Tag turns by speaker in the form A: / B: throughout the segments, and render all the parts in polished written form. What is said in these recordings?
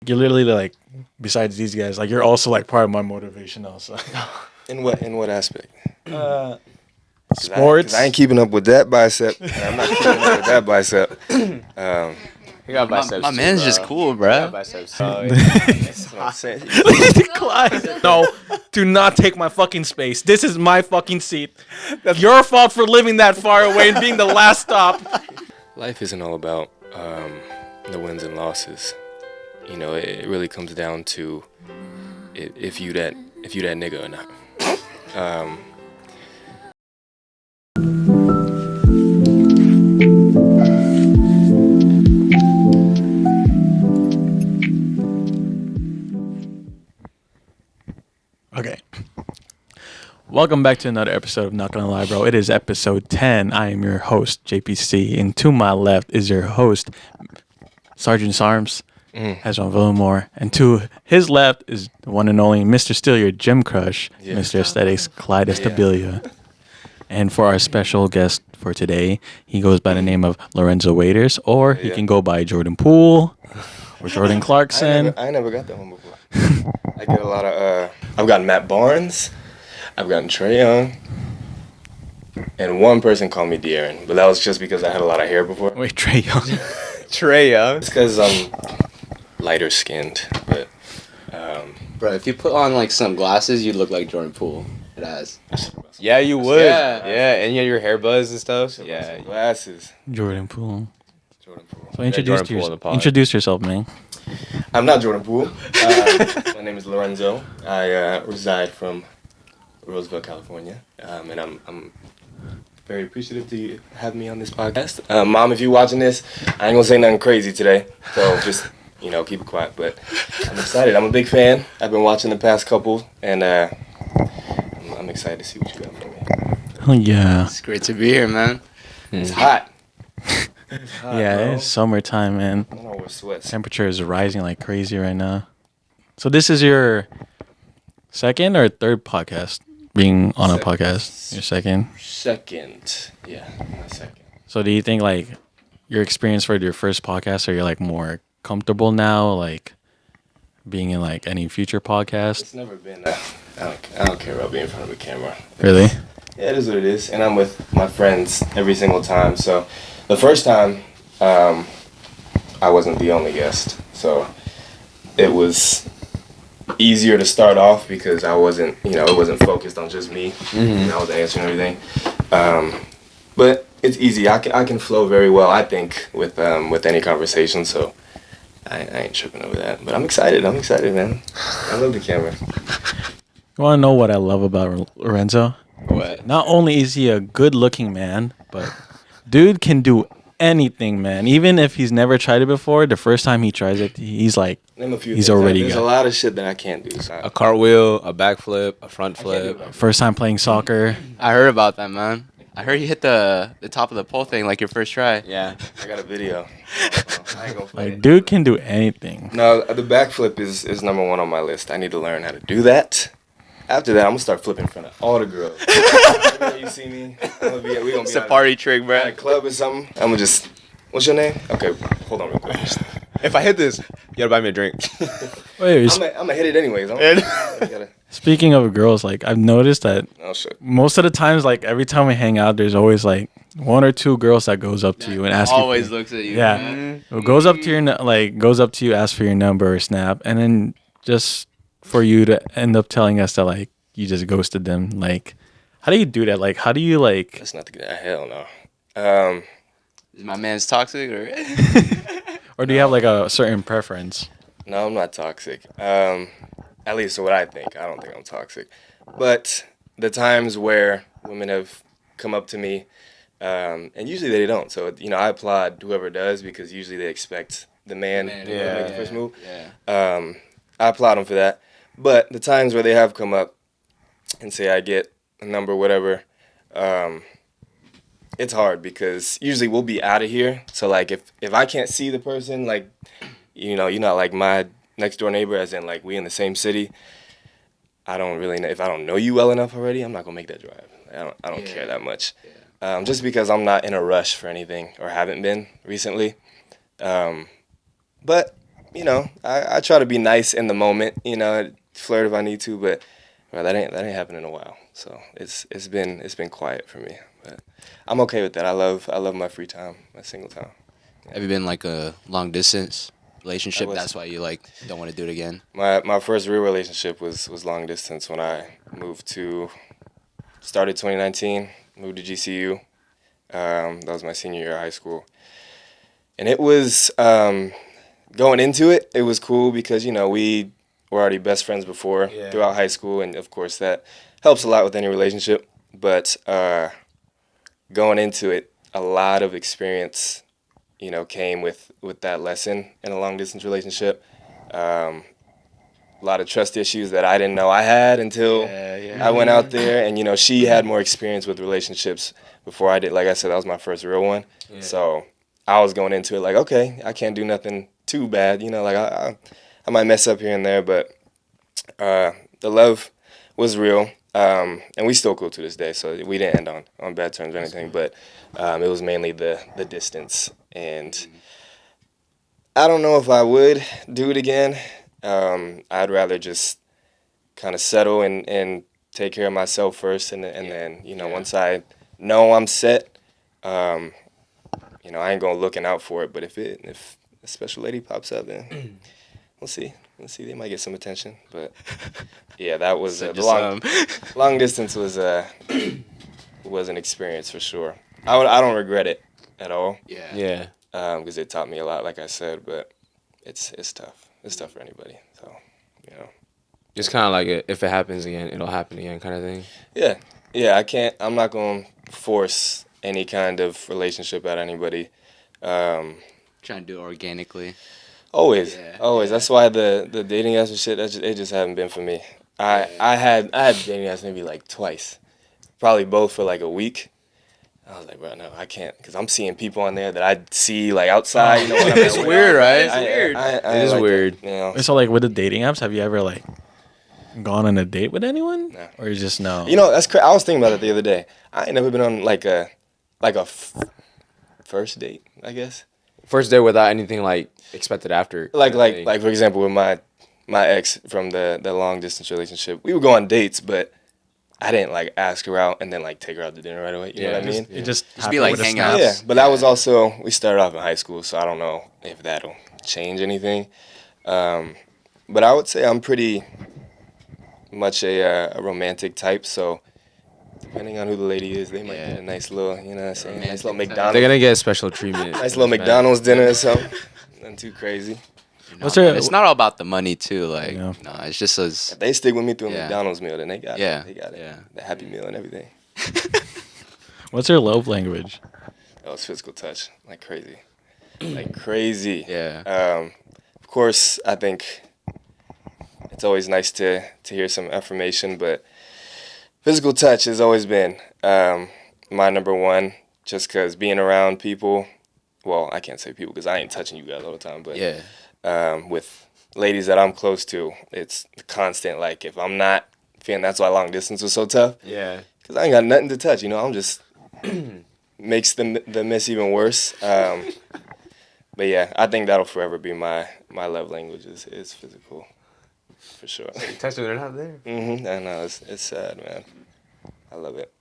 A: you're literally like, besides these guys, like you're also like part of my motivation also.
B: In what aspect?
A: Sports.
B: I ain't keeping up with that bicep, and I'm not keeping up with that bicep.
C: He got biceps.
D: My man's just cool, bro.
C: He got biceps.
B: That's what I'm saying.
A: Clyde, no, do not take my fucking space. This is my fucking seat. That's your fault for living that far away and being the last stop.
B: Life isn't all about the wins and losses. You know, it really comes down to if you that nigga or not.
A: Okay. Welcome back to another episode of Not Gonna Lie, Bro. It is episode 10. I am your host, JPC, and to my left is your host, Sergeant Sarms, Hezron Villamore, and to his left is the one and only Mr. Still, your gym crush, Mr. Aesthetics, Clyde Estabilia. And for our special guest for today, he goes by the name of Lorenzo Waiters, or he can go by Jordan Poole or Jordan Clarkson.
B: I never got that one before. I get a lot of, I've gotten Matt Barnes, I've gotten Trey Young, and one person called me De'Aaron, but that was just because I had a lot of hair before.
A: Wait, Trey Young.
C: Trey Young.
B: It's because I'm lighter skinned, but,
D: Bro, if you put on like some glasses, you'd look like Jordan Poole. It has.
C: Yeah, you would.
D: Yeah.
C: And you had your hair buzz and stuff. Yeah.
B: Glasses.
A: Jordan Poole.
B: Jordan Poole.
A: So
C: Jordan Poole in the pod.
A: introduce yourself, man.
B: I'm not Jordan Poole. My name is Lorenzo. I reside from Roseville, California, and I'm very appreciative to have me on this podcast. Mom, if you're watching this, I ain't gonna say nothing crazy today, so just keep it quiet. But I'm excited. I'm a big fan. I've been watching the past couple, and I'm excited to see what you got for me.
A: Oh yeah.
D: It's great to be here, man.
B: It's hot.
A: Yeah, it's summertime, man.
B: I don't know where sweats.
A: Temperature is rising like crazy right now. So this is your second or third podcast being on a podcast? Your second?
B: Second. Yeah, my second.
A: So do you think like your experience for your first podcast, are you like more comfortable now, like being in like any future podcast?
B: It's never been. I don't care about being in front of a camera.
A: Really?
B: Yeah, it is what it is, and I'm with my friends every single time. So the first time, I wasn't the only guest, so it was easier to start off because I wasn't, it wasn't focused on just me. And I was answering everything. But it's easy. I can flow very well, I think, with any conversation. So I ain't tripping over that. But I'm excited, man. I love the camera.
A: You want to know what I love about Lorenzo?
D: What?
A: Not only is he a good-looking man, but dude can do anything, man. Even if he's never tried it before, the first time he tries it, he's like,
B: Name a few
A: he's
B: things.
A: already
B: There's
A: got
B: a lot of shit that I can't do. So
C: A cartwheel, a backflip, a front flip.
A: first time playing soccer.
D: I heard about that, man. I heard you hit the top of the pole thing like your first try.
C: Yeah.
B: I got a video. I ain't gonna play
A: Like, dude can do anything.
B: No, the backflip is number one on my list. I need to learn how to do that. After that, I'm gonna start flipping in front of all the girls. Everywhere you see me, we gonna be
D: It's a party trick,
B: at
D: bro.
B: a club or something. I'm gonna just. What's your name? Okay, hold on real quick.
C: If I hit this, you gotta buy me a drink.
A: Wait,
B: I'm gonna hit it anyways.
A: speaking of girls, like I've noticed that
B: Oh shit.
A: most of the times, like every time we hang out, there's always like one or two girls that goes up to you and asks
D: Always
A: you.
D: looks at you.
A: Yeah.
D: Man.
A: Who goes up to goes up to you, asks for your number or snap, and then just for you to end up telling us that like you just ghosted them. Like, how do you do that? Like, how do you like?
B: That's not the good. Hell no.
D: Is my man's toxic or?
A: Or do you have like a certain preference?
B: No, I'm not toxic. At least what I think. I don't think I'm toxic. But the times where women have come up to me, and usually they don't. So I applaud whoever does because usually they expect the man to make the first move.
D: Yeah.
B: I applaud them for that. But the times where they have come up and say I get a number, whatever, it's hard because usually we'll be out of here. So like if I can't see the person, like you're not like my next door neighbor, as in like we in the same city. I don't really know if I don't know you well enough already. I'm not gonna make that drive. I don't care that much. Yeah. Just because I'm not in a rush for anything or haven't been recently. But I try to be nice in the moment. Flirt if I need to, but bro, that ain't happened in a while. So it's been quiet for me. But I'm okay with that. I love my free time, my single time.
D: Have you been like a long distance relationship?
B: was-
D: That's why you like don't want to do it again.
B: My first real relationship was long distance when I started 2019, moved to GCU. That was my senior year of high school, and it was going into it. It was cool because we were already best friends before throughout high school, and of course that helps a lot with any relationship. But going into it, a lot of experience, came with that lesson in a long distance relationship. A lot of trust issues that I didn't know I had until I went out there, and she had more experience with relationships before I did. Like I said, that was my first real one. Yeah. So I was going into it like, okay, I can't do nothing too bad. Like I might mess up here and there, but the love was real, and we still cool to this day. So we didn't end on bad terms or anything, but it was mainly the distance. And I don't know if I would do it again. I'd rather just kind of settle and take care of myself first, and then once I know I'm set, I ain't gonna looking out for it. But if a special lady pops up, then we'll see. They might get some attention. But yeah, that was the long distance was an experience for sure. I don't regret it at all.
C: Yeah.
B: Because it taught me a lot, like I said. But it's tough. It's tough for anybody. So,
C: It's kind of like if it happens again, it'll happen again kind of thing.
B: Yeah. I'm not gonna force any kind of relationship out of anybody.
D: Trying to do it organically.
B: Always.
D: Yeah.
B: That's why the dating apps and shit, it just haven't been for me. I had dating apps maybe like twice, probably both for like a week. I was like, bro, no, I can't, because I'm seeing people on there that I see like outside. When I'm
C: It's
B: at work.
C: weird, right?
B: It's weird.
C: It is
B: like
C: weird.
B: It.
A: So like with the dating apps, have you ever like gone on a date with anyone,
B: No.
A: or you just no?
B: That's crazy. I was thinking about it the other day. I ain't never been on like a first date, I guess.
C: First day without anything like expected after.
B: Like for example, with my ex from the long distance relationship, we would go on dates, but I didn't like ask her out and then like take her out to dinner right away. You know what I mean?
A: It just
D: be
A: happened
D: like
A: with a
D: hangouts.
A: snap.
B: Yeah, but that was also, we started off in high school, so I don't know if that'll change anything. But I would say I'm pretty much a romantic type, so depending on who the lady is, they might get a nice little, you know what I'm saying, nice little McDonald's.
C: They're gonna get special treatment.
B: Nice little McDonald's dinner or something. Nothing too crazy.
A: What's your-
D: It's not all about the money too. Like,
A: Yeah.
D: no, it's just as
B: If they stick with me through a
D: Yeah.
B: McDonald's meal, then they got
D: Yeah.
B: it. They got it.
D: Yeah.
B: The Happy Meal and everything.
A: What's your love language?
B: Oh, it's physical touch, like crazy. Like crazy.
D: Yeah.
B: Of course, I think it's always nice to hear some affirmation, but physical touch has always been my number one, just because being around people, well, I can't say people because I ain't touching you guys all the time, but
D: Yeah.
B: with ladies that I'm close to, it's constant. Like, if I'm not feeling, that's why long distance was so tough,
C: Yeah.
B: because I ain't got nothing to touch, I'm just, makes the miss even worse. But yeah, I think that'll forever be my love language is physical, for sure.
C: Touching they're not there.
B: I know, it's sad, man. I love it.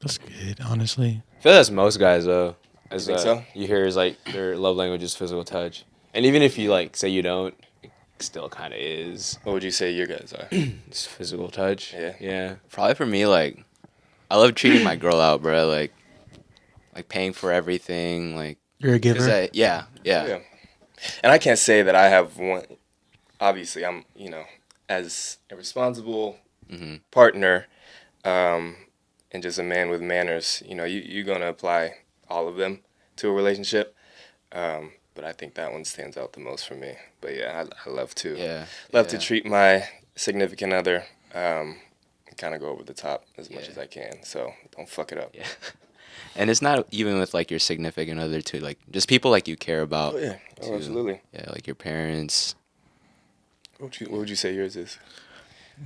A: That's good, honestly.
C: I feel that's most guys though. As
B: You think so?
C: you hear is like their love language is physical touch, and even if you like say you don't, it still kind of is.
B: What would you say your guys are?
C: It's physical touch.
B: Yeah.
C: Yeah.
D: Probably for me, like, I love treating my girl out, bro. Like paying for everything. Like,
A: You're a giver.
D: 'cause yeah.
B: Yeah. And I can't say that I have one. Obviously, I'm, as a responsible partner, and just a man with manners, you're going to apply all of them to a relationship. But I think that one stands out the most for me. But yeah, I love to to treat my significant other, kind of go over the top as much as I can. So don't fuck it up.
D: Yeah. And it's not even with like your significant other too, like just people like you care about.
B: Oh yeah,
D: too.
B: absolutely.
D: Yeah, like your parents.
B: What would you say yours is?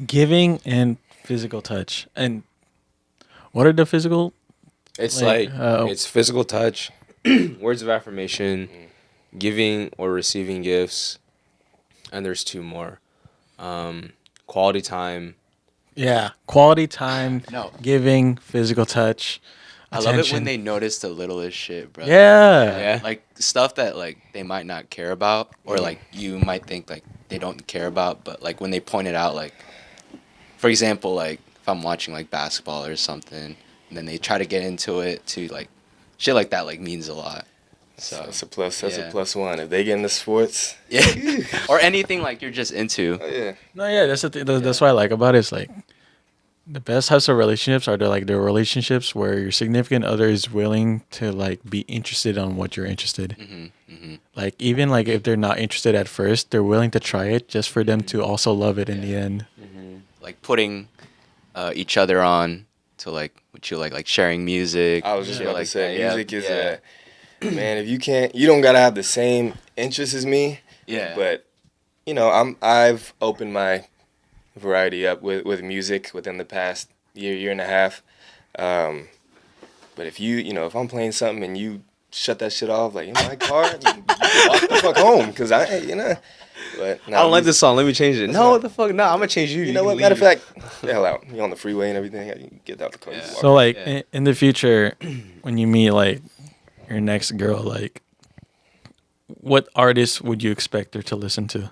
A: Giving and physical touch. And what are the physical?
C: It's
A: Like,
C: it's physical touch, words of affirmation, giving or receiving gifts, And there's two more. Quality time.
A: Yeah, quality time,
D: No.
A: giving, physical touch,
D: I love it when
A: attention.
D: they notice the littlest shit, bro.
A: Yeah.
C: Yeah.
D: Like stuff that like they might not care about, or like you might think like they don't care about, but like when they point it out, like for example, like if I'm watching like basketball or something, and then they try to get into it to like shit like that, like means a lot. So
B: That's a plus. That's
D: yeah.
B: a plus one. If they get into sports,
D: yeah, or anything like you're just into.
B: oh yeah.
A: No, yeah, that's the thing. That's what I like about it. Is like the best types of relationships are the relationships where your significant other is willing to like be interested on what you're interested. Like even like if they're not interested at first, they're willing to try it just for them to also love it in the end.
D: Like putting each other on to like what you like sharing music.
B: I was just
D: shit
B: about
D: like
B: to say,
D: that. Yeah,
B: music is
D: yeah.
B: man. If you don't gotta have the same interests as me.
D: Yeah.
B: But I've opened my variety up with music within the past year and a half. But if I'm playing something and you shut that shit off, like in my car, you can walk the fuck home, because But
C: I don't like this song. Let me change it.
B: That's
C: No,
B: not-
C: what the fuck? No, I'm gonna change you.
B: You know what?
C: can
B: Matter of
C: leave.
B: fact, the hell out. You on the freeway and everything. You get out the car. you walk.
A: So like
D: Yeah.
A: in the future, when you meet like your next girl, like what artist would you expect her to listen to?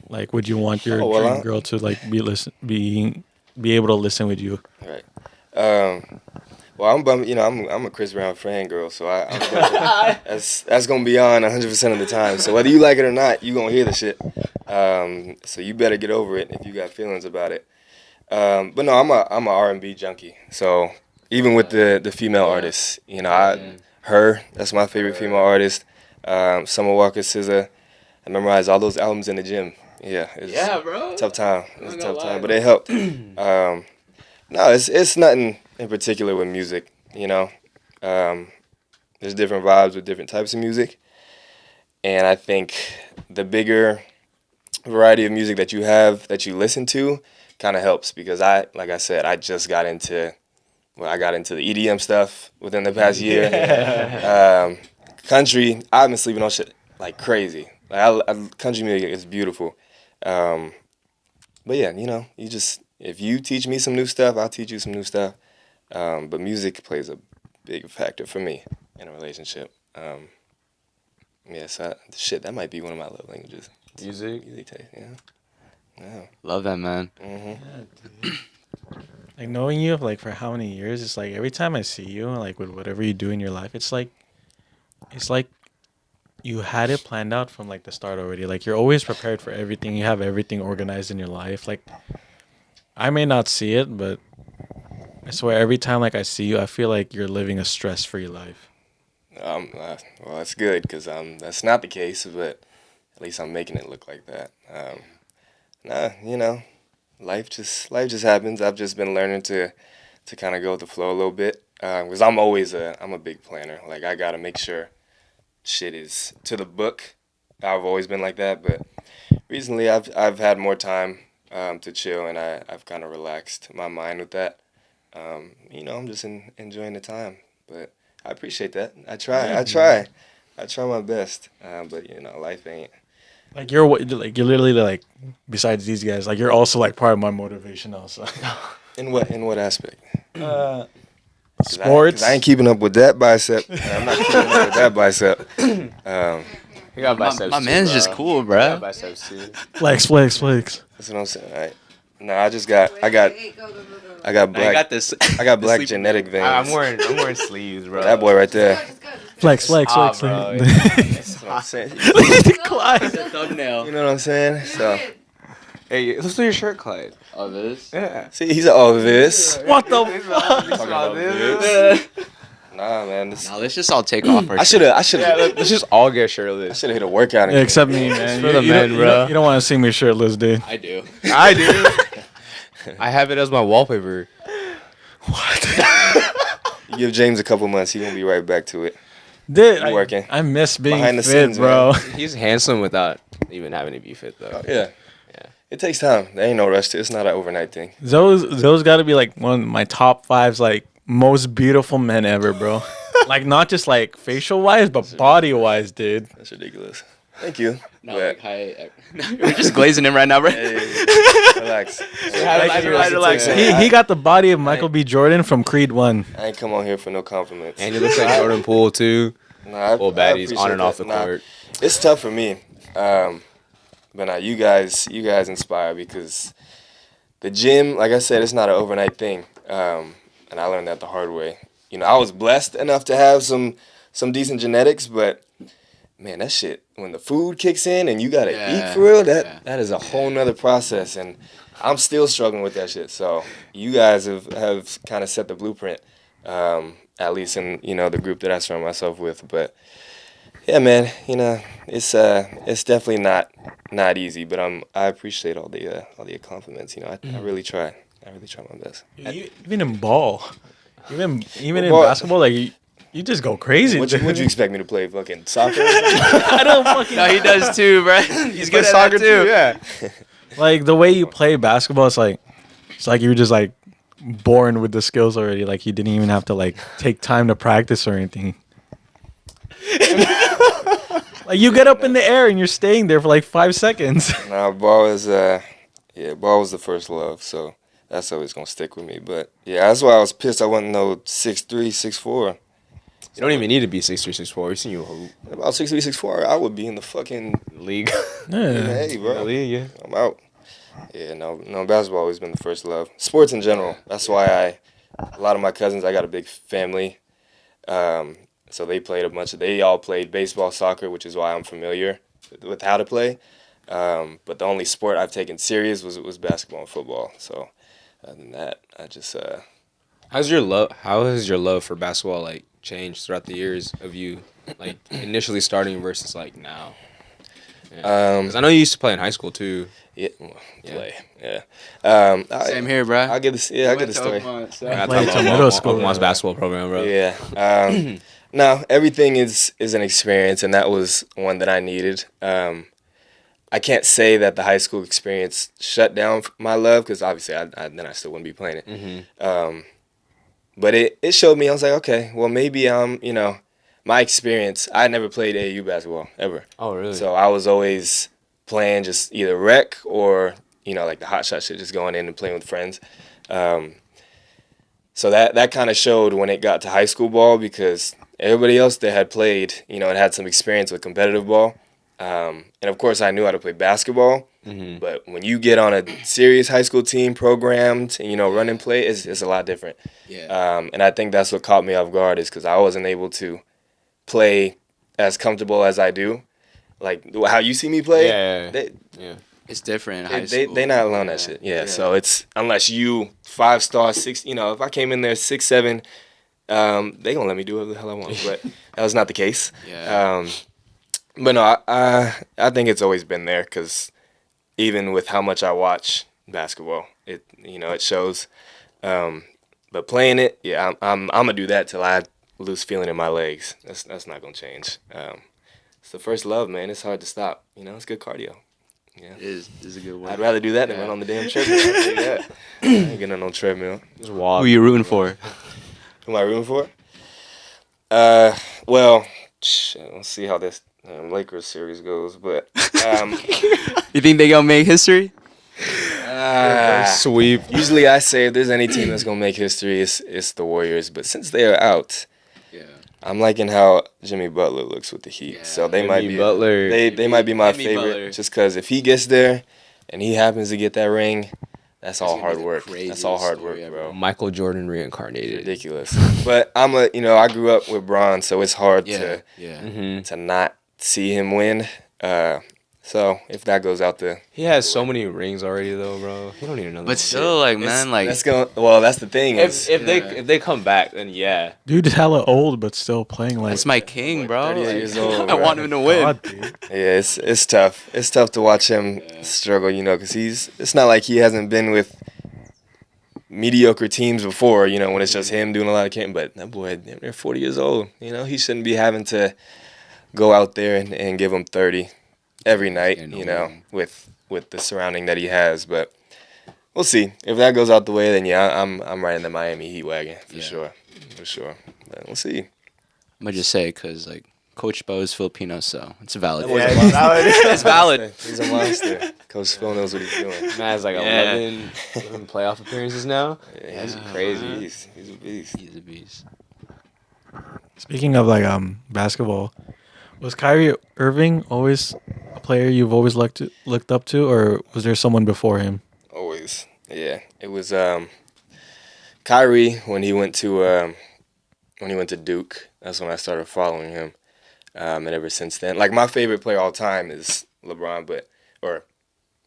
A: Like, would you want your
B: Oh, well,
A: dream girl to like be able to listen with you?
B: Right. Well, I'm bummed. I'm a Chris Brown fangirl, so that's gonna be on 100% of the time. So whether you like it or not, you gonna hear the shit. So you better get over it if you got feelings about it. But no, I'm a R&B junkie. So even with the female artists, that's my favorite female artist. Summer Walker, SZA. I memorized all those albums in the gym. Yeah, it's
C: bro.
B: tough time. It's a
C: not
B: tough
C: gonna
B: time,
C: lie,
B: but it helped. No, it's nothing in particular with music. There's different vibes with different types of music, and I think the bigger variety of music that you have that you listen to kind of helps, because like I said, I got into the EDM stuff within the past year. Country, I've been sleeping on shit like crazy. Like country music is beautiful. But yeah, if you teach me some new stuff, I'll teach you some new stuff. But music plays a big factor for me in a relationship. So that might be one of my love languages.
C: Music.
B: Music taste, yeah.
D: Love that, man.
A: Like knowing you like for how many years, it's like every time I see you, like with whatever you do in your life, it's like you had it planned out from like the start already. Like you're always prepared for everything. You have everything organized in your life. Like I may not see it, but I swear every time like I see you, I feel like you're living a stress-free life.
B: Well, that's good, because that's not the case, but at least I'm making it look like that. Life just happens. I've just been learning to kind of go with the flow a little bit, because I'm a big planner. Like I gotta make sure shit is to the book. I've always been like that, but recently I've had more time to chill, and I've kind of relaxed my mind with that. I'm just enjoying the time, but I appreciate that. I try my best, but life ain't.
A: Like you're literally like besides these guys, like you're also like part of my motivation also.
B: In what aspect?
A: Sports.
B: I ain't keeping up with that bicep. I'm not keeping up with that bicep.
C: He got biceps.
D: My
C: too,
D: man's
C: bro.
D: just cool,
C: He
D: bro.
C: got biceps too.
A: Flex.
B: That's what I'm saying. Right? No, I got
D: I
B: black.
D: got this.
B: I got
D: the
B: black
D: sleeping
B: genetic
D: bag.
B: veins.
C: I'm wearing sleeves, bro.
B: That boy right there.
A: Flex.
C: bro.
B: That's what I'm saying.
A: Clyde.
D: Thumbnail.
B: You know what I'm saying? So
C: Hey, let's do your shirt, Clyde.
D: Oh, this?
C: Yeah.
B: see, he's all this.
A: What the fuck?
B: about this. Nah, man.
D: Now let's just all take off our
B: I should have.
C: Yeah, let's just all get
B: I
C: shirtless.
B: should have hit a workout.
A: Yeah, except me, man.
C: for the men, bro.
A: You don't want to see me shirtless, dude.
D: I do.
C: I do. I have it as my wallpaper.
B: You give James a couple months, he gonna be right back to it.
A: Dude,
B: You working.
A: I miss being
B: Behind the
A: fit,
B: scenes,
A: bro.
C: He's handsome without even having to be fit, though.
B: Yeah.
C: Yeah.
B: It takes time. There ain't no rush to it. It's not an overnight thing.
A: Those got to be like one of my top fives, like most beautiful men ever, bro. Like not just like facial wise, but body wise, dude.
B: That's ridiculous. Thank you.
D: No,
B: But-
D: like high. We're just glazing him right now, bro.
B: Relax.
C: Relax.
A: He got the body of Michael B. Jordan from Creed 1.
B: I ain't come on here for no compliments.
C: And he looks like Jordan Poole too.
B: Nah,
C: Full baddies on and off the court.
B: It's tough for me. But now you guys inspire because the gym, like I said, it's not an overnight thing. And I learned that the hard way. I was blessed enough to have some decent genetics, but man, that shit, when the food kicks in and you gotta eat for real, that is a whole nother process. And I'm still struggling with that shit. So you guys have kind of set the blueprint, at least in, the group that I surround myself with. But yeah, man, it's definitely not easy, but I appreciate all the compliments. I really try. I really try my best.
A: Even in ball, even in
B: ball-
A: basketball, like you just go crazy.
B: Would you expect me to play fucking soccer?
A: I don't fucking
D: No, he does too, bro. He's good at
C: soccer
D: that too.
C: Yeah.
A: like the way you play basketball. It's like you're just like born with the skills already. Like you didn't even have to like take time to practice or anything. Like you get up in the air and you're staying there for like 5 seconds.
B: Nah, ball was the first love, so that's always gonna stick with me. But yeah, that's why I was pissed. I wasn't no 6'3", 6'4".
C: You don't even need to be 6'3", 6'4". We've seen you hoop.
B: About 6'3", 6'4", I would be in the fucking
C: League.
B: hey, bro.
C: League, yeah.
B: I'm out. Yeah, no, basketball always been the first love. Sports in general. That's why a lot of my cousins, I got a big family. So they all played baseball, soccer, which is why I'm familiar with how to play. But the only sport I've taken serious was basketball and football. So other than that, I just
C: How has your love for basketball like changed throughout the years of you like initially starting versus like now? Because I know you used to play in high school too.
B: play. Yeah.
D: Same here, bro.
B: I'll get this. Yeah, I'll get the story.
C: I
A: played
C: thought
A: some
C: about
A: middle school,
C: Oklahoma's
A: yeah.
C: basketball program, bro.
B: Yeah. No, everything is an experience, and that was one that I needed. I can't say that the high school experience shut down my love, because obviously then I still wouldn't be playing it. But it showed me, I was like, okay, well, maybe my experience, I never played AAU basketball, ever.
C: Oh, really?
B: So I was always playing just either rec or, like the hot shot shit, just going in and playing with friends. So that kind of showed when it got to high school ball, because everybody else that had played, and had some experience with competitive ball. And of course, I knew how to play basketball. But when you get on a serious high school team, programmed, and, run and play, it's a lot different.
D: Yeah.
B: And I think that's what caught me off guard, is because I wasn't able to play as comfortable as I do. Like how you see me play.
C: Yeah.
D: It's different in high
B: They
D: school.
B: not allowing that shit. Yeah. So it's, unless you 5-star 6, if I came in there 6'7", they gonna let me do whatever the hell I want. But that was not the case.
D: Yeah.
B: But no, I think it's always been there, because even with how much I watch basketball, it shows. But playing it, yeah, I'm gonna do that till I lose feeling in my legs. That's not gonna change. It's the first love, man. It's hard to stop. It's good cardio. Yeah.
D: It is a good one.
B: I'd rather do that than run on the damn treadmill. I'll tell you that. I ain't getting on no treadmill.
C: Just walk.
D: Who you rooting for?
B: Who am I rooting for? Well, let's see how this Lakers series goes. But
D: You think they gonna make history?
C: Sweep.
B: usually I say if there's any team that's gonna make history, it's the Warriors. But since they are out,
D: Yeah.
B: I'm liking how Jimmy Butler looks with the Heat.
D: Yeah.
B: So they might
C: Jimmy
B: be
C: Butler.
B: They might be my
D: Jimmy
B: favorite,
D: Butler.
B: just because if he gets there and he happens to get that ring, that's all
D: gonna be
B: hard
D: the
B: work. That's
D: craziest
B: all hard
D: story
B: work,
D: ever.
B: bro.
C: Michael Jordan reincarnated.
B: Ridiculous. But I grew up with Bron, so it's hard
D: Yeah.
B: to not see him win. So if that goes out the
C: He has so many rings already, though, bro. He don't need another.
D: But still, like, man, like,
B: that's the thing is
C: if they come back, then yeah.
A: Dude is hella old, but still playing like.
D: that's my king, bro.
B: 38
D: Like,
B: years old,
D: I
B: bro.
D: want him to win.
A: God, dude.
B: yeah, it's tough. It's tough to watch him struggle, because it's not like he hasn't been with mediocre teams before, when it's just him doing a lot of camp. But that boy, they're 40 years old. He shouldn't be having to go out there and give him 30 every night, with the surrounding that he has. But we'll see. If that goes out the way, then yeah, I'm riding the Miami Heat wagon for sure. But we'll see.
D: I'm gonna just say, cause like Coach Bo is Filipino, so it's valid.
B: That boy's
C: Yeah,
B: a monster.
D: It's valid.
B: He's a monster. Coach Phil knows what he's doing.
C: Man has like
D: Yeah.
C: 11 playoff appearances now.
B: Yeah, he's
C: Yeah,
B: crazy.
C: man.
B: He's a beast.
D: He's a beast.
A: Speaking of like basketball, was Kyrie Irving always a player you've always looked up to, or was there someone before him?
B: Always. Yeah. It was Kyrie when he went to Duke. That's when I started following him. And ever since then, like my favorite player all time is LeBron, or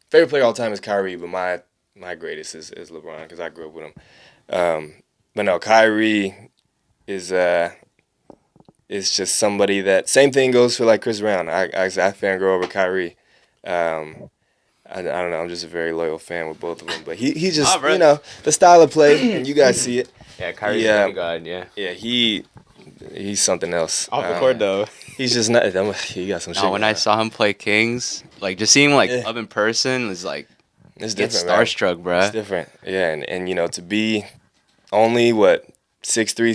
B: favorite player all time is Kyrie, but my greatest is LeBron because I grew up with him. But no, Kyrie is just somebody that same thing goes for like Chris Brown. I fangirl over Kyrie. I don't know. I'm just a very loyal fan with both of them. But he just the style of play, and you guys see it.
C: Yeah, Kyrie's
B: Yeah.
C: a god. Yeah.
B: Yeah, he's something else.
C: Off the court though.
B: He's just not. He got some shit.
D: No, when
B: going
D: I
B: on.
D: saw him play Kings, like just seeing him like
B: Yeah.
D: up in person is like
B: It's
D: get
B: different, man.
D: starstruck,
B: It's
D: bruh.
B: different. Yeah, and to be only 6'3",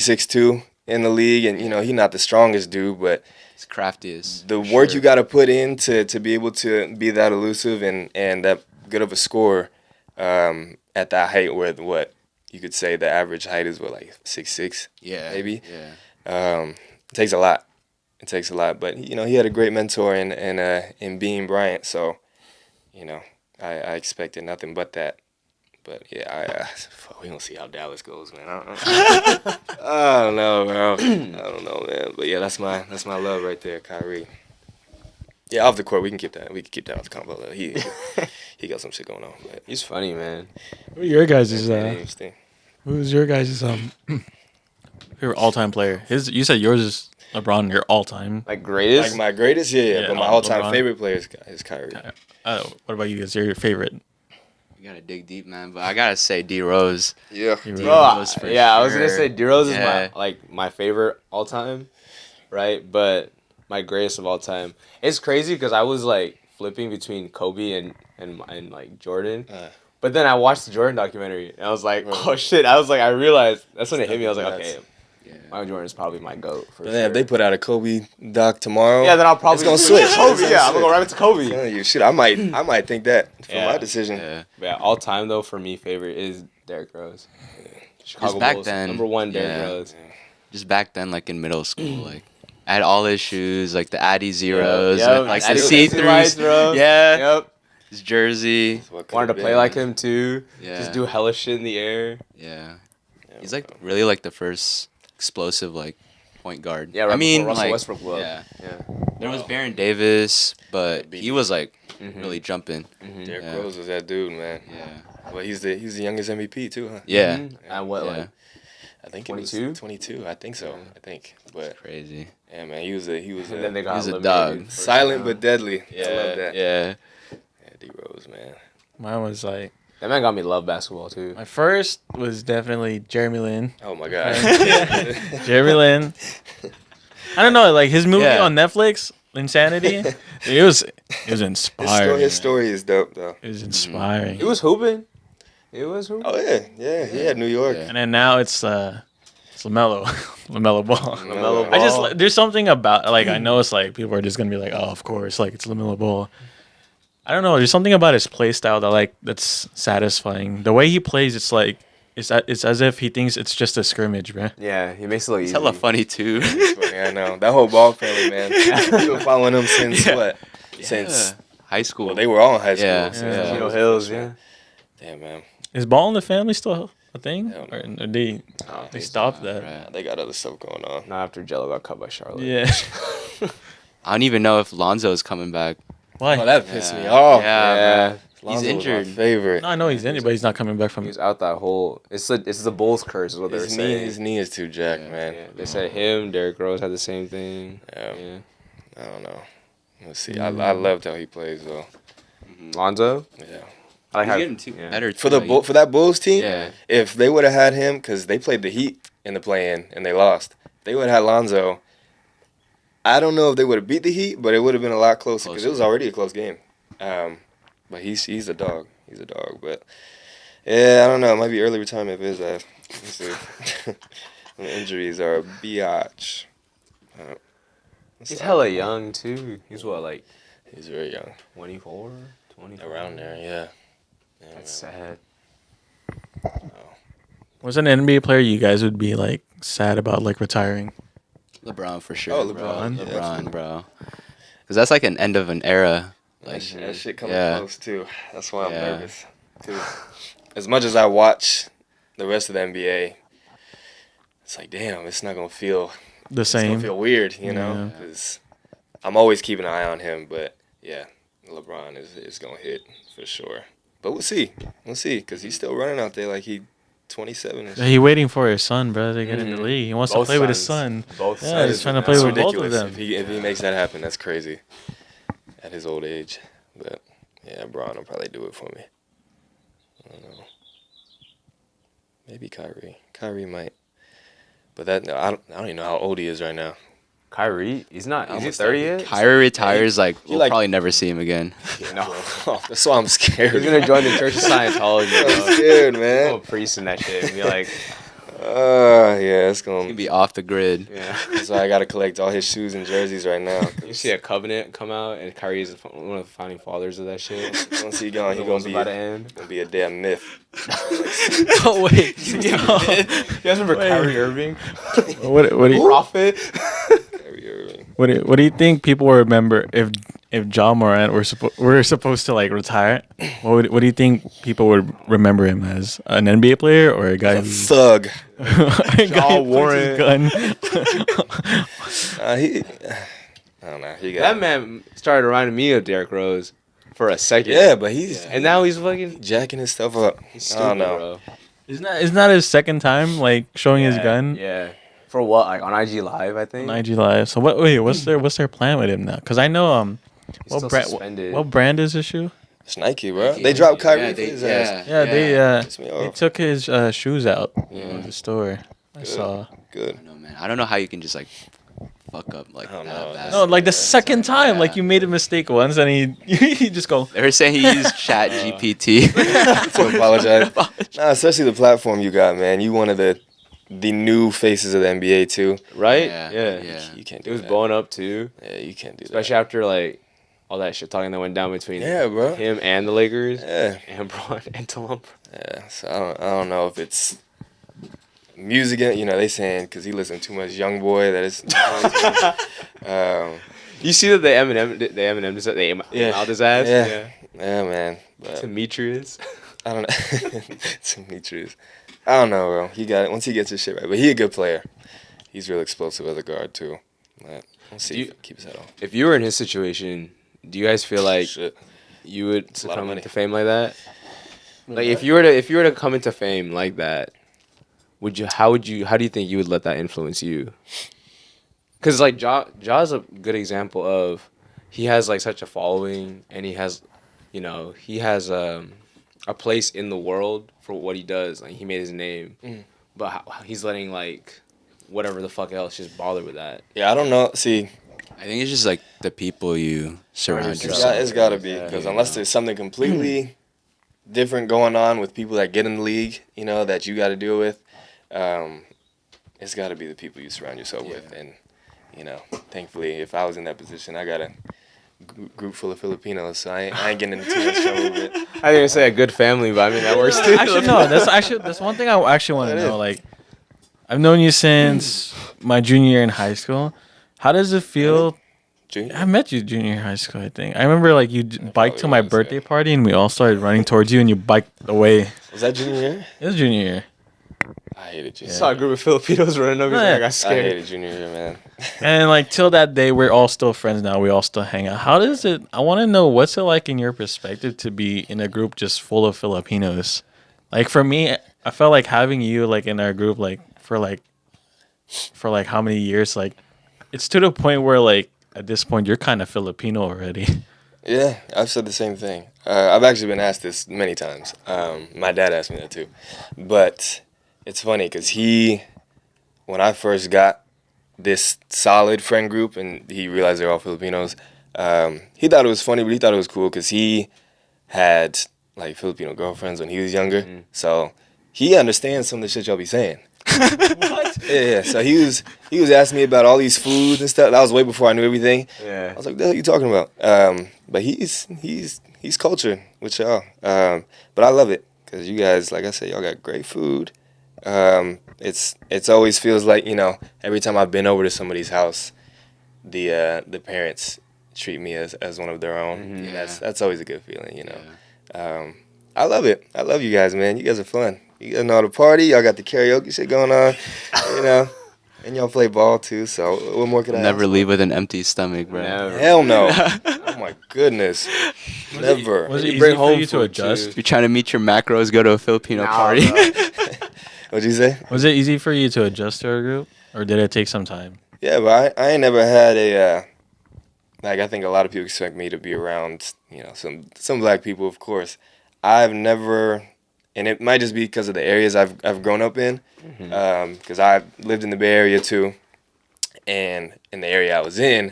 B: 6'2" in the league, and he's not the strongest dude, but
D: It's craftiest.
B: the
D: for
B: work
D: sure.
B: you got to put in to be able to be that elusive and that good of a scorer at that height, where what you could say the average height is like 6'6",
D: Yeah,
B: maybe.
D: Yeah.
B: It takes a lot. It takes a lot, but he had a great mentor in Bean Bryant, so I expected nothing but that. But yeah, we gonna see how Dallas goes, man. I don't know, bro. I don't know, man. But yeah, that's my love right there, Kyrie. Yeah, off the court, we can keep that. We can keep that off the combo. He got some shit going on. But
C: He's funny, man.
A: Who are your guys'
B: interesting.
A: who's your guys' favorite all-time player? You said yours is LeBron, your all-time.
C: Like greatest.
B: Like my greatest, yeah, but my all-time
A: LeBron.
B: favorite player is Kyrie.
A: What about you guys? Your favorite?
D: You gotta dig deep, man. But I gotta say D Rose.
B: Yeah.
A: D
C: Bro,
A: Rose
D: for
C: yeah, I was gonna
D: sure.
C: say D-Rose
D: Yeah.
C: is my favorite all time, right? But my greatest of all time. It's crazy because I was like flipping between Kobe and like Jordan. But then I watched the Jordan documentary and I was like, oh shit. I realized that's when it hit me. I was like, okay,
D: Yeah.
C: Michael Jordan is probably my GOAT for
B: But
C: sure.
B: then if they put out a Kobe doc tomorrow,
C: Yeah, then I'll probably
B: it's gonna switch.
C: Kobe, yeah, I'm gonna go right to
B: I'm
C: Kobe.
B: telling you, shit, I might think that for
C: Yeah.
B: my decision.
D: Yeah.
C: Yeah, all time though for me favorite is Derrick Rose. Chicago
D: back
C: Bulls,
D: then,
C: number one Derrick
D: yeah.
C: Rose.
D: Just back then, like in middle school, like I had all his shoes, like the Addy Zeros,
C: Yep,
D: with, like
C: Addy
D: the
C: Zeros,
D: see-throughs.
C: bro.
D: Yeah.
C: Yep.
D: His jersey.
B: That's what
C: Wanted to
B: could've
C: play
B: been.
C: like him too.
D: Yeah.
C: Just do hella shit in the air.
D: Yeah. He's like really like the first explosive like point guard.
C: Yeah, right
D: I mean,
C: before Russell
D: like,
C: Westbrook blew up.
D: yeah.
C: Yeah.
D: There was Baron Davis, but he was like
C: Mhm.
D: really jumping.
B: Derrick
D: Yeah.
B: Rose was that dude, man.
D: Yeah.
B: But he's the youngest MVP too, huh?
D: Yeah.
C: Mhm. And what
D: Yeah.
C: like
B: I think
C: 22?
B: it was 22. I think so.
C: Yeah.
B: I think. But
D: Crazy.
B: yeah, man, he was a
C: and then they got
D: He's a
C: eliminated
D: dog.
C: first
B: silent
C: round.
B: but deadly.
D: Yeah.
B: I love that.
D: Yeah.
B: Yeah, D Rose, man.
A: Mine was like
C: That man got me to love basketball too.
A: my first was definitely Jeremy Lin.
B: Oh my god.
A: Jeremy Lin. I don't know, like his movie
D: Yeah.
A: on Netflix, Insanity. it was inspiring.
B: His story is dope though.
A: It was inspiring.
C: It was hooping. It was hooping.
B: Oh yeah. He had New York.
D: Yeah.
A: And then now it's Lamelo, Lamelo Ball.
C: LaMelo
A: I
C: Ball.
A: just there's something about like I know it's like people are just gonna be like, oh, of course, like it's Lamelo Ball. I don't know. There's something about his play style that that's satisfying. The way he plays, it's like it's as if he thinks it's just a scrimmage, man.
C: Yeah, he makes it look
D: He's
C: easy.
D: hella funny too.
B: Yeah, I know. That whole Ball family, man. I've been following him since
A: Yeah.
B: what? Since
D: High school.
B: well, they were all in high school.
D: Yeah.
B: since
A: Yeah.
B: I
C: Chino
B: was a
C: Hills,
B: freshman.
C: yeah.
B: Damn, man.
A: Is Ball in the family still a thing?
B: Hell no.
A: Or they
C: They
A: stopped that?
D: Right.
B: They got other stuff going on.
C: Not after Jello got cut by Charlotte.
A: Yeah.
D: I don't even know if Lonzo's coming back.
A: Why?
B: Oh, that pissed me
D: Yeah.
B: off.
D: Yeah.
C: Yeah.
B: Lonzo
D: He's
B: was my
D: injured.
B: favorite.
A: No, I know he's in it, but he's not coming back from
C: He was out that whole. It's the Bulls curse, is what they were
B: His
C: saying.
B: knee is too jacked,
D: Yeah.
B: man.
C: Yeah, they said him, Derrick Rose had the same thing.
B: Yeah.
C: Yeah.
B: I don't know. Let's see. I loved how he plays though.
C: Lonzo.
B: Yeah.
C: I like
D: He's
C: how
D: getting
C: yeah.
D: better
B: For
D: too,
B: the
D: like,
B: for that Bulls team,
C: Yeah.
B: if they would have had him, because they played the Heat in the play-in and they lost, if they would have had Lonzo. I don't know if they would have beat the Heat, but it would have been a lot closer because it was already a close game. But he's a dog. He's a dog. But yeah, I don't know. It might be early retirement of his ass. Let's see. The injuries are a biatch.
C: He's hella young too. He's what, like
B: He's very young.
C: 24, 25?
B: Around there, yeah.
C: That's
B: man.
C: sad.
A: What's an NBA player you guys would be like sad about like retiring?
D: LeBron for sure.
B: Oh,
D: bro.
B: LeBron. Yeah,
D: LeBron,
B: absolutely.
D: bro. Because that's like an end of an era. Like,
B: That shit coming
D: yeah.
B: close too. That's why I'm
D: Yeah.
B: nervous too. As much as I watch the rest of the NBA, it's like, damn, it's not gonna feel
A: The
B: It's gonna
A: same.
B: feel weird, you know,
A: Yeah.
B: because I'm always keeping an eye on him. But yeah, LeBron is gonna hit for sure. But we'll see, because he's still running out there like he 27. And shit.
A: He waiting for his son, bro, to get in the
C: Mhm.
A: league. He wants
C: Both
A: to play with his
C: sons.
A: son.
C: Both
A: Yeah,
C: sons.
A: he's trying to
B: That's
A: play with both of
B: ridiculous.
A: them.
B: If he makes that happen, that's crazy. At his old age, but yeah, Bron will probably do it for me. I don't know. Maybe Kyrie. Kyrie might. But that I don't even know how old he is right now.
C: Kyrie, he's not. Is he
B: Almost
C: 30
B: 30.
C: yet?
D: Kyrie retires, like,
B: he
D: we'll
B: like-
D: probably never see him again.
C: No.
B: That's why I'm scared.
C: He's gonna join the Church of Scientology.
B: I'm
C: Bro.
B: scared,
C: Become
B: man.
C: a priest in that shit and be like,
B: Yeah, it's
D: He's gonna
B: gonna
D: be off the grid.
C: yeah.
B: So I gotta collect all his shoes and jerseys right now.
C: You see a covenant come out, and Kyrie is one of the founding fathers of that shit.
B: Once he gone, he
C: The
B: gonna
C: world's
B: be
C: about to end.
B: a damn myth.
A: Oh wait,
C: You guys remember
A: Wait.
C: Kyrie Irving?
A: what do you
C: Prophet.
B: Kyrie Irving.
A: what do you think people will remember if John Morant were supposed to like retire? What do you think people would remember him as? An NBA player or a guy
B: A
A: who
B: thug.
A: a guy
C: John
A: who points his gun?
B: I don't know. He got.
C: That man started reminding me of Derrick Rose for a second.
B: Yeah, but he's
C: And now he's fucking.
B: jacking his stuff up.
C: He's
B: I
C: stupid,
B: don't know.
C: bro.
A: Isn't that his second time like showing his gun
C: Yeah. For what? Like on IG Live, I think.
A: on IG Live? So what's their plan with him now? Because I know
C: He's still suspended.
A: what brand is his shoe?
B: It's Nike, bro.
D: Nike.
B: They dropped Kyrie
D: Yeah,
B: for his ass.
A: Yeah,
B: Pissed me
A: they
B: off.
A: took his shoes out
C: Yeah.
A: of the store. I saw.
B: Good.
D: No, man. I don't know how you can just, like, fuck up like
B: I don't
D: that
B: know.
D: bad.
A: No, like the second time,
D: Yeah.
A: like you made a mistake once, and he just go.
D: They were saying he used Chat GPT.
B: To apologize. Nah, especially the platform you got, man. You one of the new faces of the NBA too.
C: Right?
D: Yeah.
B: You can't do
C: It was
B: that.
C: blowing up too.
B: Yeah, you can't do
C: Especially after like all that shit talking that went down between
B: that. Yeah, bro.
C: him and the Lakers.
B: Yeah.
C: And Bron and Tulum.
B: Yeah. So I don't know if it's music. You know, they saying because he listened too much Young Boy that is.
C: You see that the Eminem just they aim out his ass?
B: Yeah. Yeah, man. But
C: Demetrius.
B: I don't know. Demetrius. I don't know, bro. He got it once he gets his shit right. But he a good player. He's real explosive as a guard too. But we'll see.
C: Do
B: if
C: you-
B: he keep his head on.
C: If you were in his situation, do you guys feel like
B: Shit.
C: you would
B: lot of
C: succumb
B: money.
C: into fame like that? Like if you were to come into fame like that, how do you think you would let that influence you? Cause like Ja's a good example of he has like such a following and he has a place in the world for what he does. Like he made his name, but he's letting like whatever the fuck else just bother with that.
B: Yeah, I don't know. See,
D: I think it's just like the people you surround
B: it's
D: yourself.
B: got to be
C: Yeah.
B: because unless there's something completely different going on with people that get in the league, you know, that you got to deal with, it's got to be the people you surround yourself with. And you know, thankfully, if I was in that position, I got a group full of Filipinos, so I ain't getting into too much trouble with it.
C: I didn't say a good family, but I mean that works too.
A: Actually, no. That's one thing I actually want to
B: That
A: know.
B: is.
A: Like, I've known you since my junior year in high school. How does it feel?
B: Junior?
A: I met you junior year in high school. I think I remember like you biked to my
B: was,
A: birthday
B: yeah.
A: party, and we all started running towards you, and you biked away.
B: Was that junior year?
A: It was junior year.
B: I hated junior
C: Saw a
B: year.
C: group of Filipinos running over.
A: Yeah.
C: I got
B: I
C: scared.
B: hated junior year, man.
A: And like till that day, we're all still friends now. We all still hang out. How does it? I want to know what's it like in your perspective to be in a group just full of Filipinos. Like for me, I felt like having you like in our group for how many years? Like it's to the point where like at this point you're kind of Filipino already.
B: Yeah, I've said the same thing. I've actually been asked this many times. My dad asked me that too. But it's funny because when I first got this solid friend group and he realized they're all Filipinos, he thought it was funny, but he thought it was cool because he had like Filipino girlfriends when he was younger. So he understands some of the shit y'all be saying.
A: What?
B: Yeah. So he was asking me about all these foods and stuff. That was way before I knew everything.
C: Yeah.
B: I was like, "What the hell are you talking about?" But he's cultured with y'all. But I love it because you guys, like I said, y'all got great food. It's always feels like, every time I've been over to somebody's house, the parents treat me as one of their own.
C: Mhm.
B: And
D: Yeah.
B: that's always a good feeling,
D: Yeah.
B: I love it. I love you guys, man. You guys are fun. You guys know how to party. Y'all got the karaoke shit going on, and y'all play ball too. So what more could I
D: Never
B: ask
D: leave
B: for?
D: with an empty stomach, bro.
C: Never.
B: Hell no. Oh my goodness. Never.
A: Was
C: And
A: it
C: you
A: easy
C: bring
A: for
C: home
A: you to
C: food,
A: adjust?
C: too.
D: You're trying to meet your macros, go to a Filipino
C: Nah,
D: party.
C: bro.
B: What'd you say?
A: Was it easy for you to adjust to our group, or did it take some time?
B: Yeah, but I ain't never had like, I think a lot of people expect me to be around, some black people, of course. I've never, and it might just be because of the areas I've grown up in, because I lived in the Bay Area too, and in the area I was in,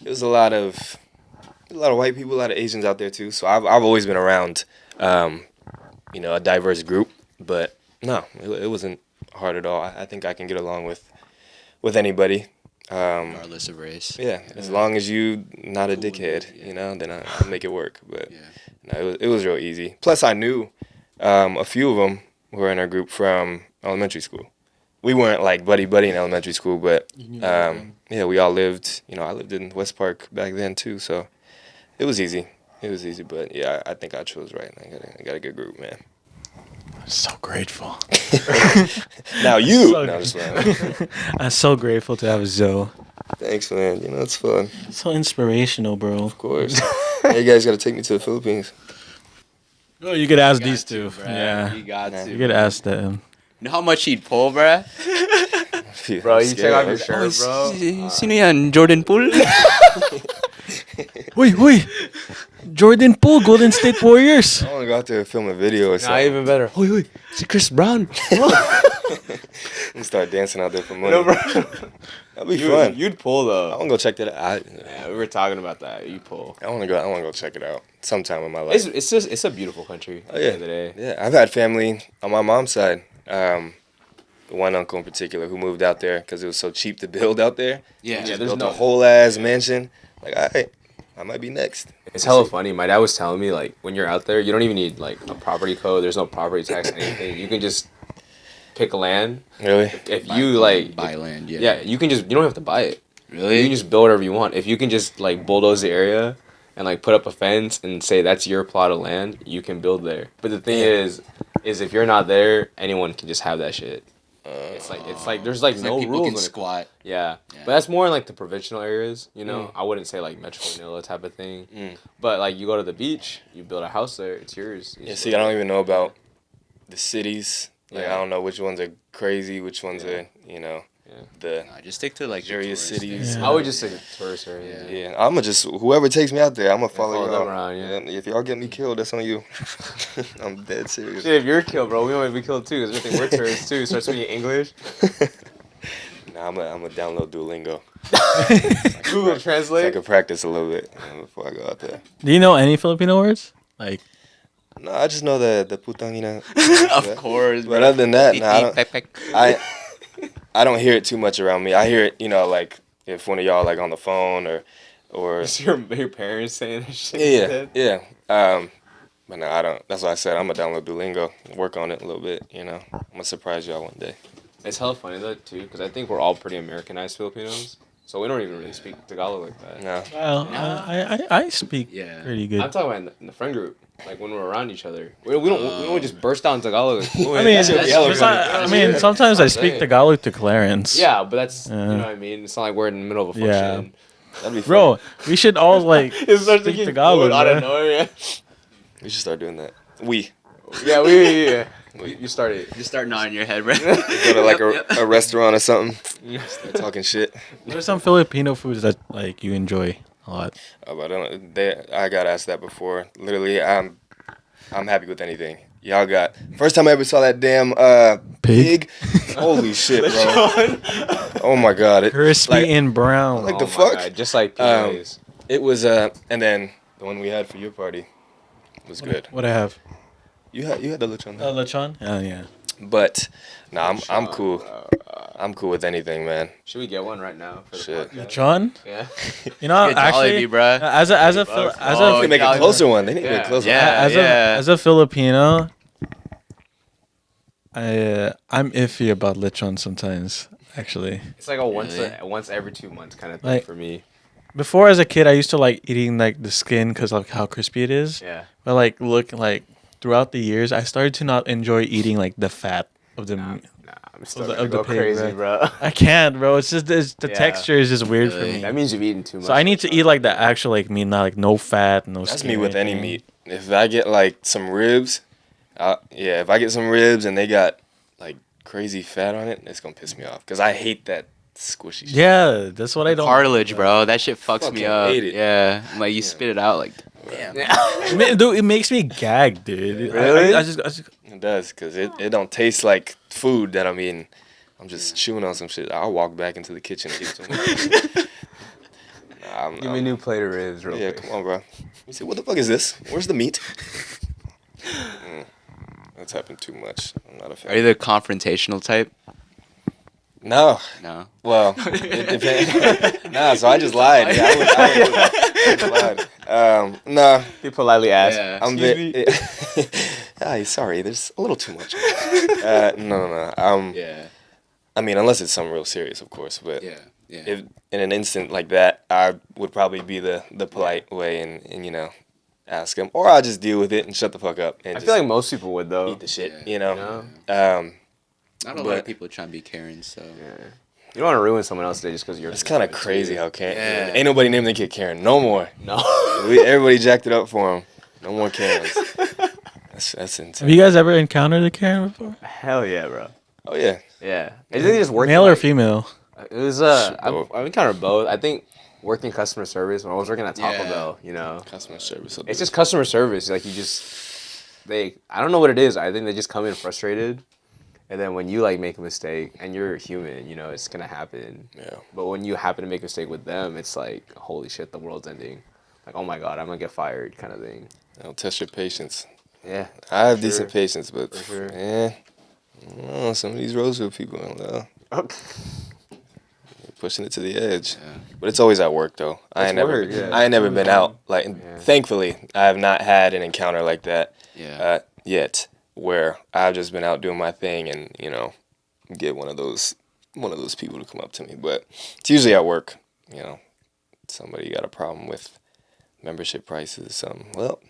B: there was a lot of white people, a lot of Asians out there too. So I've always been around, a diverse group. But no, it wasn't hard at all. I think I can get along with anybody.
D: Regardless of race.
B: Yeah, as long as you not a
D: Cool,
B: dickhead,
D: yeah.
B: then I'll make it work. But
D: Yeah.
B: no, it was real easy. Plus, I knew a few of them who were in our group from elementary school. We weren't like buddy in elementary school, but yeah, we all lived. I lived in West Park back then too, so it was easy. It was easy, but yeah, I think I chose right. I got a good group, man.
A: I'm so grateful.
B: Now you,
A: So
B: no, just playing.
A: I'm so grateful to have Zoe.
B: Thanks, man. It's fun.
A: So inspirational, bro.
B: Of course. Hey, you guys got to take me to the Philippines.
A: Oh, you could ask
D: You got
A: these
D: to,
A: two.
D: bruh.
A: Yeah,
D: You got
B: Nah.
D: to.
A: you could
D: bro.
A: ask them.
D: You know how much he'd pull, bruh?
C: Bro,
B: I'm
C: you check out
B: scared.
C: your shirt, bro.
D: Sino yan? Jordan Poole?
A: Wait. Jordan Poole, Golden State Warriors.
B: I want to go out there and film a video or
C: Nah,
B: something.
C: even better.
D: Wait. It's Chris Brown.
B: And start dancing out there for money.
C: No, bro.
B: That'd be fun.
C: You'd pull
B: I
C: though.
B: want to go check that out.
C: Yeah, we were talking about that. You pull.
B: I want to go check it out sometime in my life.
C: It's a beautiful country. At
B: Oh,
C: the
B: yeah.
C: end of the day.
B: Yeah, I've had family on my mom's side. One uncle in particular who moved out there because it was so cheap to build out there.
D: Yeah.
C: Yeah,
B: Just
C: there's
B: built
C: no-
B: a whole ass mansion. Like, all right, I might be next.
C: It's hella funny. My dad was telling me like when you're out there, you don't even need like a property code. There's no property tax, anything. You can just pick land.
B: Really?
C: If you like
D: buy land, yeah.
C: Yeah, you don't have to buy it.
D: Really?
C: You can just build whatever you want. If you can just like bulldoze the area and like put up a fence and say that's your plot of land, you can build there. But the thing is if you're not there, anyone can just have that shit. It's like there's like
D: It's
C: no
D: people
C: rules.
D: can
C: when it-
D: squat.
C: Yeah.
D: Yeah.
C: But that's more in like the provincial areas, I wouldn't say like Metro Manila type of thing.
B: Mm.
C: But like you go to the beach, you build a house there, it's yours. You
B: Yeah,
C: just
B: see, I
C: live
B: don't
C: there.
B: even know about the cities. Like,
C: Yeah.
B: I don't know which ones are crazy, which ones
C: Yeah.
B: are,
C: Yeah.
B: the
D: Nah, just stick to like the
B: luxurious
D: tourist
B: cities.
A: Yeah.
C: I would just say tourist area.
D: Yeah.
B: Yeah, I'm just, whoever takes me out there, I'm going to follow
C: follow
B: y'all.
C: them around, yeah.
B: If y'all get me killed, that's on you. I'm dead serious.
C: Shit, if you're killed, bro, we might be killed too. Because we think we're tourists too. Start speaking English.
B: Nah, I'm going to download Duolingo.
C: Google
B: So I
C: Translate.
B: can practice a little bit before I go out there.
A: Do you know any Filipino words? Like,
B: No, I just know the putangina.
D: Of course,
B: But other than that, nah,
D: I
B: I don't hear it too much around me. I hear it, like if one of y'all like on the phone or
C: Is your parents saying that shit?
B: yeah,
C: instead?
B: yeah. But no, I don't. That's why I said I'm gonna download Duolingo, work on it a little bit. I'm gonna surprise y'all one day.
C: It's hella funny though too, because I think we're all pretty Americanized Filipinos, so we don't even really speak Tagalog like that.
B: No,
A: well, I speak
D: Yeah.
A: pretty good.
C: I'm talking about in the friend group, like when we're around each other. We don't just burst out in Tagalog.
A: I mean, sometimes I speak Tagalog to Clarence.
C: Yeah, but that's you
A: Yeah.
C: know what I mean. It's not like we're in the middle of a
A: Yeah.
C: function.
B: that'd be fun.
A: Bro, we should all like
C: It starts to
A: speak
C: get
A: Tagalog.
C: out of
A: bro.
C: nowhere.
B: We should start doing that.
C: Yeah, yeah. You started.
D: Just start nodding your head, right?
B: Go to like
D: Yep, yep.
B: a restaurant or something. Start talking shit.
A: What are some Filipino foods that like you enjoy a lot?
B: Oh, but I got asked that before. Literally, I'm happy with anything. Y'all got first time I ever saw that damn pig. Holy shit, bro! Oh my god,
A: Crispy
B: like-
A: and brown.
B: like
C: Oh
B: the
C: my
B: fuck?
C: God, just like
B: Um,
C: PJs.
B: It was and then the one we had for your party was good.
A: What I have?
B: You had the lechon.
A: Lechon? Oh yeah.
B: But nah, I'm cool. I'm cool with anything, man.
C: Should we get one right now for the
B: Shit.
C: podcast?
A: Lechon?
C: Yeah.
A: You know,
D: Good
A: actually,
D: Jollibee, bruh.
A: as a
C: $30.
A: as
D: Oh,
B: They
A: a
B: need to make a
D: Jollibee.
B: closer one. They need to make a
C: Yeah.
B: closer
D: Yeah.
B: one.
A: as a Filipino, I'm iffy about lechon sometimes. Actually,
C: It's like a
D: Really?
C: once every 2 months kind of thing
A: Like-
C: for me.
A: before as a kid, I used to like eating like the skin because like how crispy it is.
C: Yeah.
A: But like throughout the years, I started to not enjoy eating like the fat of the.
C: Nah, I'm still
A: the-
C: gonna
A: of the
C: go
A: pig,
C: crazy, bro.
A: I can't, bro. It's just the
C: Yeah.
A: texture is just weird for
D: Really?
A: me.
C: That means you've eaten too much.
A: So I need to eat like the actual like meat, not like no fat, no.
B: That's
A: skin
B: me
A: or
B: with any
A: anything.
B: meat. If I get like some ribs, if I get some ribs and they got like crazy fat on it, it's gonna piss me off because I hate that squishy shit.
A: Yeah, that's what I don't.
D: Cartilage, bro. That shit fucks me
B: Fucking
D: up.
B: hate it.
D: Yeah, like you spit it out, like damn.
A: Dude, it makes me gag, dude.
C: Really?
A: I just
B: It does because it don't taste like food that I'm eating. I'm just chewing on some shit. I'll walk back into the kitchen and get some.
C: Give me a new plate of ribs, real
B: Yeah,
C: quick.
B: come on, bro. You say, what the fuck is this? Where's the meat? That's happened too much. I'm not a fan.
D: Are you the confrontational type?
B: No.
D: No.
B: Well, it depends. Nah, so I just lied. Yeah, I just lied. No,
C: He politely asked.
D: Yeah.
B: I'm sorry. There's a little too much. No.
D: Yeah.
B: I mean, unless it's something real serious, of course. But
D: Yeah. Yeah.
B: if in an instant like that, I would probably be the polite way and ask him, or I'll just deal with it and shut the fuck up and
C: I
B: just
C: feel like most people would though.
B: eat the shit.
D: Yeah.
B: You know.
D: Not a lot
B: but-
D: of people trying to be Karen, so
C: Yeah. You don't want to ruin someone else's day just because you're.
B: It's kind of crazy how Karen.
D: Yeah.
B: Ain't nobody named their kid Karen no more.
C: No.
B: Everybody jacked it up for him. No more Karens. That's
A: have
B: insane.
A: you guys ever encountered a Karen before?
C: Hell yeah, bro.
B: Oh yeah.
C: Yeah. I think just working.
A: Male or
C: like-
A: female?
C: It was
B: Both.
C: I've encountered both. I think working customer service when I was working at Taco
D: Yeah.
C: Bell, you know,
B: Customer service. will
C: it's
B: do
C: just customer service. Like I don't know what it is. I think they just come in frustrated, and then when you like make a mistake and you're human, you know, it's gonna happen.
B: it. Yeah.
C: But when you happen to make a mistake with them, it's like holy shit, the world's ending. Like oh my god, I'm gonna get fired, kind of thing.
B: It'll test your patience.
C: Yeah.
B: I have
C: Sure.
B: decent patience, but
C: For sure.
B: I don't know, some of these Roseville people, pushing it to the edge.
D: Yeah.
B: But it's always at work though. I ain't
C: It's
B: never,
C: work, yeah.
B: I ain't never been out. Like,
C: Yeah.
B: thankfully, I have not had an encounter like that
D: yeah.
B: yet, where I've just been out doing my thing and get one of those people to come up to me. But it's usually at work. Somebody got a problem with membership prices. Something. Well,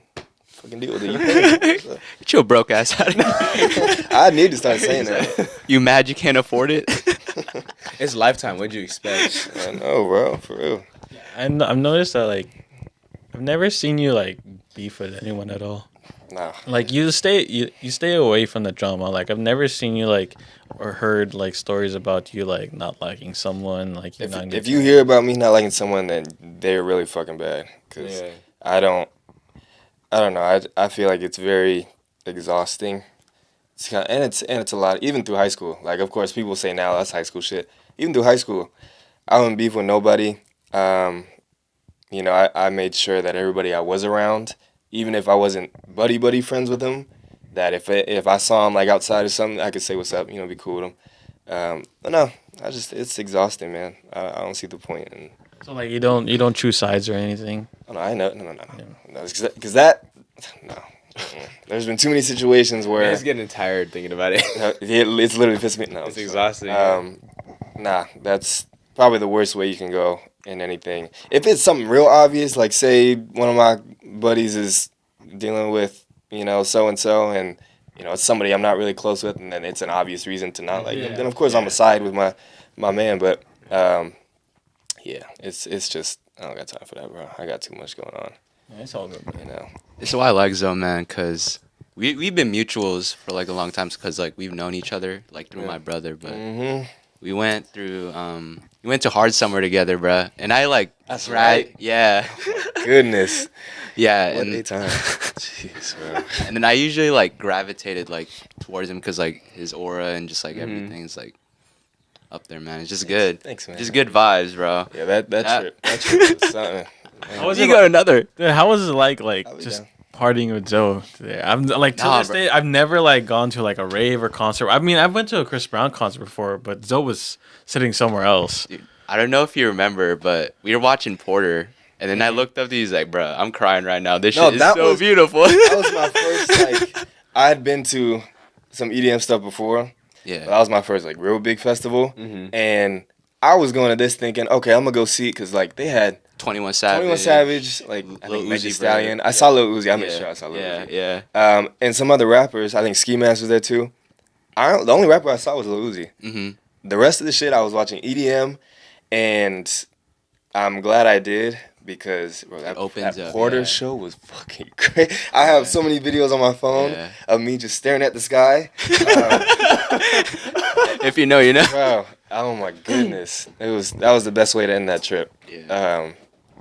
B: fucking deal with it. You pay. So,
D: Get your broke ass out of here.
B: I need to start saying that.
D: You mad you can't afford it?
C: It's lifetime. What'd you expect?
B: I know, bro. For real.
A: I've noticed that like I've never seen you like beef with anyone at all.
B: Nah.
A: Like you stay away from the drama. Like I've never seen you like or heard like stories about you like not liking someone. Like you're not.
B: If you hear about me not liking someone, then they're really fucking bad. Cause
C: Yeah.
B: I don't know. I feel like it's very exhausting. It's kind and it's a lot. Even through high school. Like of course people say now that's high school shit. Even through high school, I wouldn't beef with nobody. I made sure that everybody I was around, even if I wasn't buddy friends with them, that if I saw them like outside or something, I could say what's up. Be cool with them. But no, it's exhausting, man. I don't see the point in.
A: So like you don't choose sides or anything.
B: Oh, no, I know. No. Because that, no. Mm-mm. There's been too many situations where
C: Man's getting tired thinking about it.
B: it's literally pissed me. No,
C: It's exhausting.
B: Nah, that's probably the worst way you can go in anything. If it's something real obvious, like say one of my buddies is dealing with, so and so, and it's somebody I'm not really close with, and then it's an obvious reason to not like them. Then of course I'm aside with my man, but yeah, it's just I don't got time for that, bro. I got too much going on.
A: Yeah, it's all good.
D: It's why I like Zoe, man, because we've been mutuals for like a long time because like we've known each other like through my brother, but
B: Mm-hmm.
D: we went to Hard Summer together, bruh. And I like
B: That's right.
D: Yeah.
B: Goodness.
D: Yeah,
B: What
D: and
B: a time. Jeez, bro.
D: and then I usually like gravitated like towards him because like his aura and just like everything's like up there, man. It's just good.
B: Thanks, man.
D: Just good vibes, bro.
B: Yeah, that trip was something.
A: How was
D: You
A: it
D: got another.
A: Dude, how was it like
B: I'll be
A: just
B: down.
A: partying with Zoe today. I'm like to
D: Nah,
A: this
D: bro.
A: day, I've never like gone to like a rave or concert. I mean, I went to a Chris Brown concert before, but Zoe was sitting somewhere else.
D: Dude, I don't know if you remember, but we were watching Porter, and then I looked up to you, he's like, bro, I'm crying right now. This
B: No,
D: shit is
B: that
D: so
B: was-
D: beautiful.
B: That was my first like. I had been to some EDM stuff before. But that
D: Yeah.
B: was my first like real big festival,
C: Mm-hmm.
B: and I was going to this thinking, okay, I'm gonna go see it because like they had
D: 21 Savage.
B: 21 Savage, like I
D: Lil
B: think Megan Thee
D: Uzi
B: Stallion.
D: Vert.
B: I saw Lil Uzi. I made
D: Yeah.
B: sure I saw Lil
C: Yeah,
B: Uzi.
C: yeah.
B: And some other rappers. I think Ski Mask was there too. The only rapper I saw was Lil Uzi.
D: Mm-hmm.
B: The rest of the shit I was watching EDM, and I'm glad I did because bro, that
D: opens up,
B: Porter
D: yeah.
B: show was fucking great. I have so many videos on my phone
D: Yeah.
B: of me just staring at the sky.
D: If you know, you know.
B: Bro, oh my goodness, that was the best way to end that trip.
D: Yeah.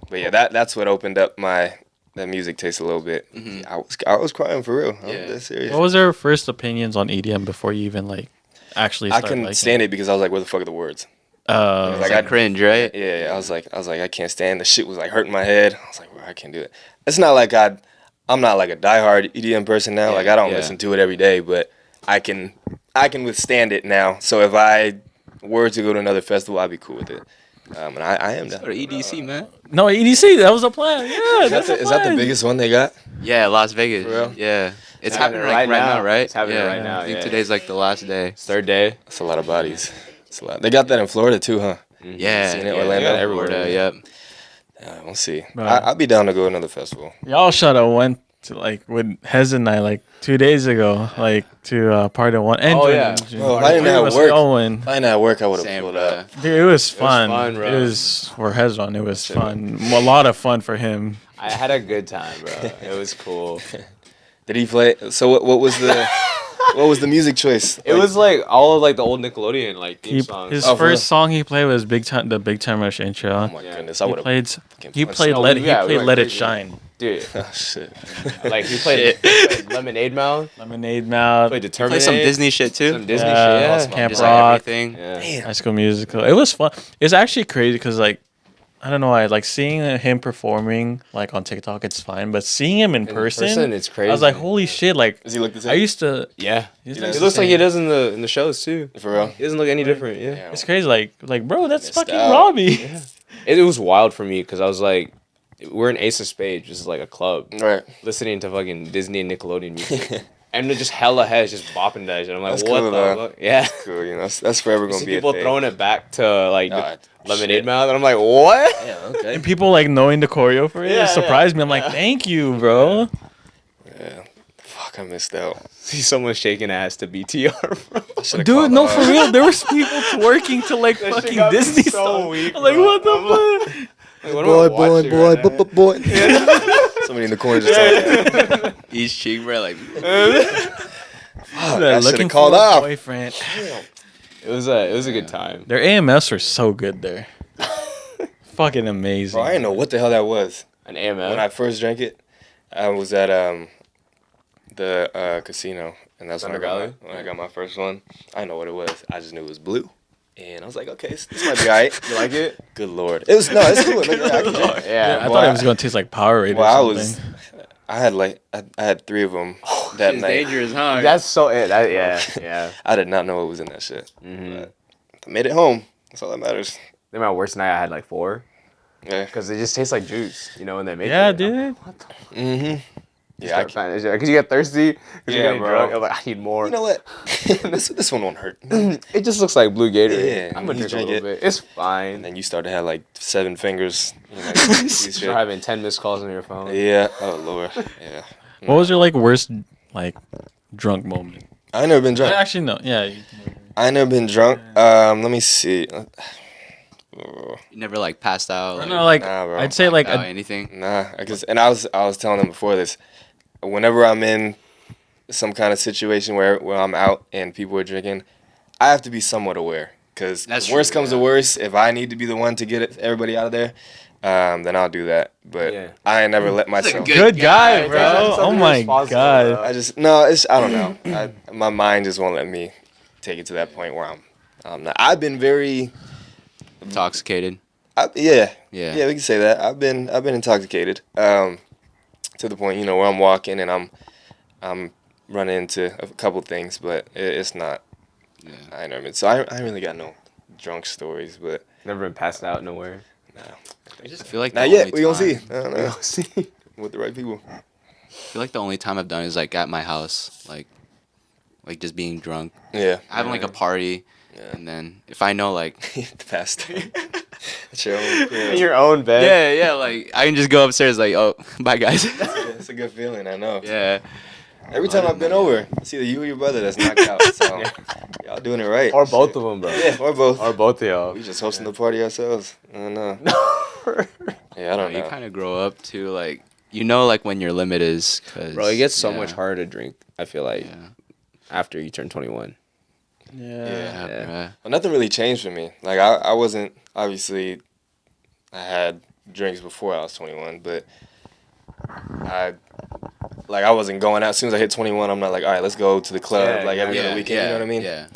B: But yeah, that's what opened up that music taste a little bit.
D: Mhm.
B: I was crying for real. I'm
D: Yeah.
B: dead serious.
A: What was your first opinions on EDM before you even like actually
B: I
A: started
B: couldn't
A: liking
B: stand it because I was like, where the fuck are the words?
A: Uh,
B: Like,
D: It's like cringe, right?
B: Yeah, I was like, I can't stand the shit was like hurting my head. I was like, bro, I can't do it. It's not like I'm not like a diehard EDM person now.
D: Yeah,
B: like I don't
D: yeah.
B: listen to it every day, but I can withstand it now. So if I were to go to another festival, I'd be cool with it. And I am
D: Go
B: down.
D: to EDC, man.
A: no, EDC. That was the plan. Yeah,
B: Is that the biggest one they got?
D: Yeah, Las Vegas.
B: For real?
D: Yeah. It's
C: happening
D: happening like right now, right?
C: It's happening
D: yeah.
C: right now,
D: I think
C: yeah.
D: today's like the last day.
C: It's third day.
B: That's a lot of bodies. It's a lot. They got that in Florida too, huh?
D: Yeah.
B: Seen it,
D: yeah,
B: Orlando?
D: they got it everywhere.
C: Florida,
D: Yep.
B: We'll see.
A: Right.
B: I'd be down to go to another festival.
A: Y'all should have went to like with Hez and I like 2 days ago, like to part of one. And
C: Oh,
A: Jordan,
C: yeah.
A: Jordan.
B: Bro, if
A: Part
B: I didn't
A: three
B: have
A: was
B: work-
A: going.
B: If I didn't have work, I would have
D: Same,
B: pulled
D: bro.
B: up.
A: Dude, it was fun.
C: fun, bro.
A: It was for Hezron. It was fun. A lot of fun for him.
C: I had a good time, bro. It was cool.
B: Did he play? So what was the what was the music choice?
C: It was like all of like the old Nickelodeon like theme songs.
A: His
B: Oh, for real?
A: first song he played was the Big Time Rush intro.
B: Oh my
C: Yeah.
B: goodness, I
A: He
B: would have.
A: played. He
B: punched
A: played
C: No,
A: Let.
C: we-
A: He
C: yeah, we
A: played
C: went
A: Let It
C: crazy.
A: Shine.
C: Dude,
B: Oh shit.
C: like he played Lemonade Mouth,
A: Lemonade Mouth.
C: played
D: Play
C: Determinate,
D: some Disney shit too.
C: some Disney
A: Yeah,
C: shit.
B: awesome.
C: Yeah.
A: Camp
D: Just like
A: Rock.
D: everything.
C: Yeah.
B: Damn.
A: High School Musical. It was fun. It's actually crazy because like I don't know why like seeing him performing like on TikTok it's fine, but seeing him in person,
C: it's crazy.
A: I was like, holy shit! Like
B: Does he look the same?
A: I used to.
C: yeah.
A: He
B: He
C: It
B: does
C: looks like he
A: does.
C: does in the shows too.
B: For real?
C: He doesn't look any different. Yeah.
B: Damn.
A: It's crazy. Like bro, that's
B: Missed
A: fucking
B: out.
A: Robbie.
C: It was wild for me because I was like, we're in Ace of Spades, which is like a club,
B: Right.
C: listening to fucking Disney and Nickelodeon music. And they're just hella heads just bopping that shit. I'm like,
B: That's
C: what
B: cool,
C: the
B: though.
C: fuck? Yeah.
B: Cool. You know, that's forever
C: You
B: gonna
C: see
B: be a
C: people
B: thing.
C: throwing it back to like
B: Ah,
C: Lemonade
B: shit.
C: Mouth, and I'm like, what?
B: Yeah. Okay.
A: And people like knowing the choreo for it,
C: Yeah,
A: it surprised me. I'm like, thank you, bro.
B: Yeah. Fuck, I missed out.
C: See someone shaking ass to BTR, bro.
B: I should've
A: Dude,
B: called
A: no,
B: out.
A: for real. There was people twerking to like
C: That shit
A: fucking
C: got me
A: Disney
C: so
A: stuff.
C: weak,
A: I'm like,
C: bro.
A: what the
C: I'm
A: fuck?
C: Like, what am
B: Boy,
C: I
B: boy,
C: watching
B: boy,
C: right now?
B: boy. Somebody in the corner just talking.
D: Each cheek, bro, like
B: I
A: Looking
B: should've called
A: for a
B: off.
A: boyfriend.
C: It was a good time.
A: Their AMS were so good there. Fucking amazing.
B: Bro, I didn't know what the hell that was.
C: An
B: When
C: AMF.
B: I first drank it, I was at the casino, and that's when
C: Thunder Valley?
B: when I got my first one. I didn't know what it was. I just knew it was blue, and I was like, okay, this might be alright.
C: You like it?
B: Good lord, it was it's cool. Like, I can drink.
C: Yeah.
A: I thought it was gonna taste like Powerade
B: Well,
A: or
B: I
A: something.
B: I had I had 3 of them that
D: it's
B: night.
D: dangerous, huh?
C: That's so it. Yeah.
B: I did not know what was in that shit.
C: Mm-hmm.
B: But I made it home. That's all that matters.
C: Then my worst night, I had like 4
B: Yeah.
C: because it just tastes like juice, you know, when they make
A: Yeah,
C: it.
A: dude.
B: Mm-hmm. Yeah.
C: Because you get thirsty, because
B: Yeah,
C: you're getting
B: bro.
C: drunk. I'm like, I need more.
B: You know what? this one won't hurt.
C: It just looks like blue Gatorade.
B: Yeah,
C: I'm gonna
B: you
C: drink a
B: drink
C: little
B: it.
C: bit. It's
B: And
C: fine.
B: then you start to have like 7 fingers. You know,
C: You're having 10 missed calls on your phone.
B: yeah. Oh lord. Yeah.
A: What was your like worst like drunk moment?
B: I ain't never been drunk.
A: Actually, no. Yeah.
B: I ain't never been drunk. Let me see.
D: You never like passed out. Like,
A: No, like
B: Nah, bro.
A: I'd say like
D: out, anything.
B: Nah, because I was telling them before this. Whenever I'm in some kind of situation where I'm out and people are drinking, I have to be somewhat aware. Because
D: That's
B: worst
D: true,
B: comes to
D: yeah.
B: worst, if I need to be the one to get everybody out of there, then I'll do that. But
C: Yeah.
B: I ain't never let
D: He's a
B: myself.
A: good guy,
C: Yeah,
A: bro.
C: that's
A: Oh
C: something
A: my
C: responsible,
A: god.
C: bro.
B: I just I don't know. My mind just won't let me take it to that point where I'm not. I've been very
D: Intoxicated.
B: yeah.
D: Yeah.
B: Yeah, we can say that. I've been intoxicated. To to the point, where I'm walking and I'm running into a couple things, but it's not.
D: Yeah.
B: I never been. So I ain't really got no drunk stories, but
C: Never been passed out nowhere.
B: nah.
D: I feel like
B: Not
D: the
B: yet.
D: only
B: We gonna see.
D: time-
B: I don't know. See with the right people.
D: I feel like the only time I've done is like at my house, like just being drunk,
B: Yeah.
D: having like a party,
B: Yeah.
D: and then if I know like
B: The past. That's your own crib.
C: In your own bed.
D: yeah, like I can just go upstairs like, oh, bye guys.
B: It's a good feeling. I know.
D: Yeah.
B: Every time I've been over, it's either you or your brother that's knocked out. So y'all doing it right.
C: Or both of them, bro.
B: Yeah, or both.
C: Or both of y'all.
B: We just hosting the party ourselves. I don't know. Yeah, I don't
D: You
B: know.
D: kind of grow up to like like when your limit is. Cause,
C: Bro, it gets so
D: yeah.
C: much harder to drink, I feel like,
D: Yeah.
C: after you turn 21.
B: Yeah.
D: Yeah,
C: Yeah.
D: bruh.
B: Well, nothing really changed for me. Like I wasn't obviously. I had drinks before I was 21, but I wasn't going out. As soon as I hit 21, I'm not like, all right, let's go to the club
C: Yeah,
B: like every
C: yeah,
B: other weekend. You know what I mean?
D: Yeah.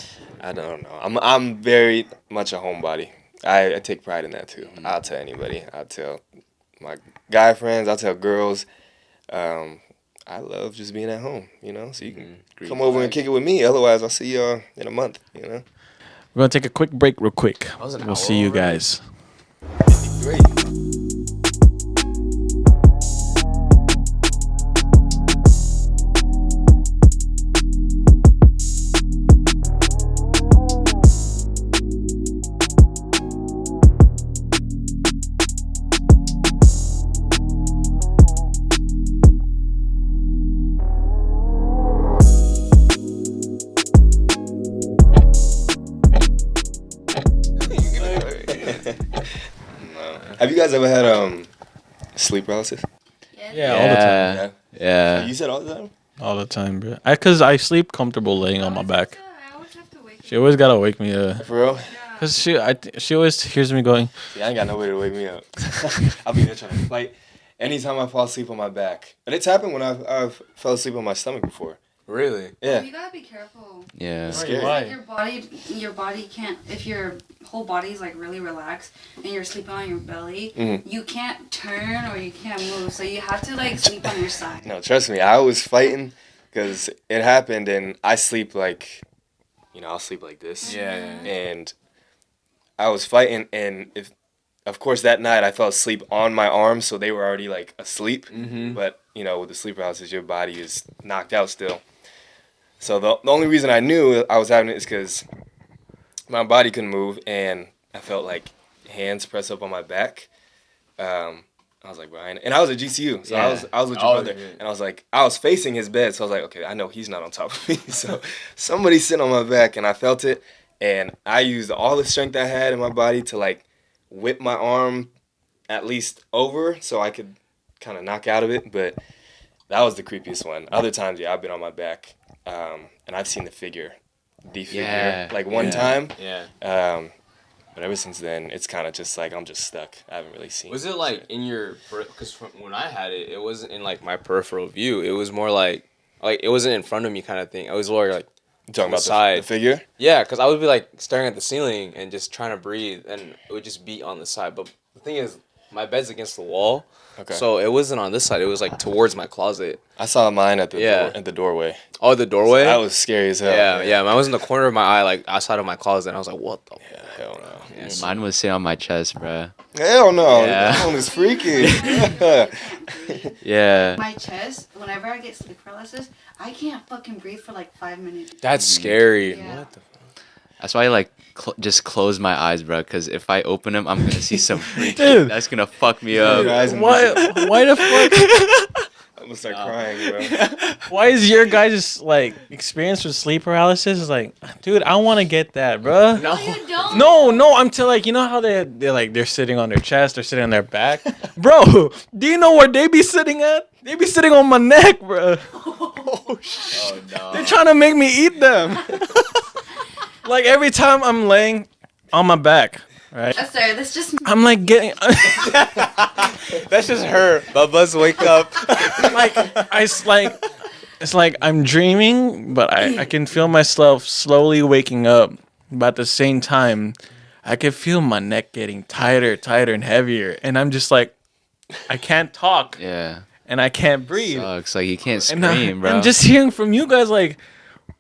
B: I don't know. I'm very much a homebody. I take pride in that too. I'll tell anybody. I'll tell my guy friends. I'll tell girls. I love just being at home. So you can
D: Green
B: come over and
D: flag.
B: kick it with me. Otherwise, I'll see y'all in a month.
A: We're gonna take a quick break, real quick.
C: was an
A: We'll
C: hour
A: see you
C: already.
A: guys.
B: Great. No. Have you guys ever had sleep paralysis?
A: Yeah, all the time.
D: Yeah.
B: You said all the time.
A: All the time, bro. Cause I sleep comfortable laying on my back.
E: I always have to wake
A: She always gotta wake me up.
B: For real?
A: Cause she always hears me going.
B: See, I ain't got nobody to wake me up. I'll be there trying to fight. Anytime I fall asleep on my back, and it's happened when I've fell asleep on my stomach before.
C: Really?
B: Yeah.
E: You gotta be careful.
D: Yeah.
B: Scary.
A: Why?
E: Your body can't. If your whole body's like really relaxed and you're sleeping on your belly, you can't turn or you can't move. So you have to like sleep on your side.
B: No, trust me. I was fighting because it happened, and I sleep like, I'll sleep like this.
C: Yeah.
B: And I was fighting, and of course that night I fell asleep on my arms, so they were already like asleep. But with the sleep paralysis, your body is knocked out still. So the only reason I knew I was having it is because my body couldn't move, and I felt like hands press up on my back. I was like, Brian, and I was at GCU, so I was with your brother, and I was like, I was facing his bed, so I was like, okay, I know he's not on top of me, so somebody's sitting on my back, and I felt it, and I used all the strength I had in my body to like whip my arm at least over, so I could kind of knock out of it, but that was the creepiest one. Other times, I've been on my back, and I've seen the figure, like one time, but ever since then, it's kind of just like I'm just stuck. I haven't really seen.
C: Was it like in your, because when I had it, it wasn't in like my peripheral view. It was more like it wasn't in front of me kind of thing. It was more like
B: You talking about
C: side.
B: the figure?
C: Yeah, because I would be like staring at the ceiling and just trying to breathe, and it would just be on the side. But the thing is, my bed's against the wall, so it wasn't on this side. It was like towards my closet.
B: I saw mine at the
C: Yeah.
B: at the doorway.
C: Oh, the doorway.
B: That was scary as hell.
C: yeah. Mine was in the corner of my eye, like outside of my closet, and I was like, "What the?"
B: Yeah, hell no.
C: Yeah,
D: Mine was sitting on my chest, bruh.
B: Hell no.
D: Yeah.
B: That one is freaky.
D: Yeah.
E: My chest, whenever I get sleep paralysis, I can't fucking breathe for like 5 minutes.
C: That's scary.
E: Yeah.
C: What the?
D: That's why I like just close my eyes, bro. Because if I open them, I'm gonna see some freak.
A: Dude.
D: That's gonna fuck me
B: Your
D: up.
B: eyes and
A: Why? Why the fuck?
B: I'm gonna start crying, bro.
A: Why is your guys' like experience with sleep paralysis is like, dude? I want to get that, bruh.
C: No.
E: You don't.
A: No, I'm telling like, you know how they're sitting on their chest, they're sitting on their back, bro. Do you know where they be sitting at? They be sitting on my neck, bro.
C: Oh no.
A: They're trying to make me eat them. Like every time I'm laying on my back, right?
E: Sorry, that's just.
A: I'm like getting
C: That's just her. Bubba's wake up.
A: it's like I'm dreaming, but I can feel myself slowly waking up. But at the same time, I can feel my neck getting tighter and heavier, and I'm just like, I can't talk.
D: Yeah.
A: and I can't breathe.
D: Sucks. Like you can't
A: And
D: scream, bro.
A: I'm just hearing from you guys like,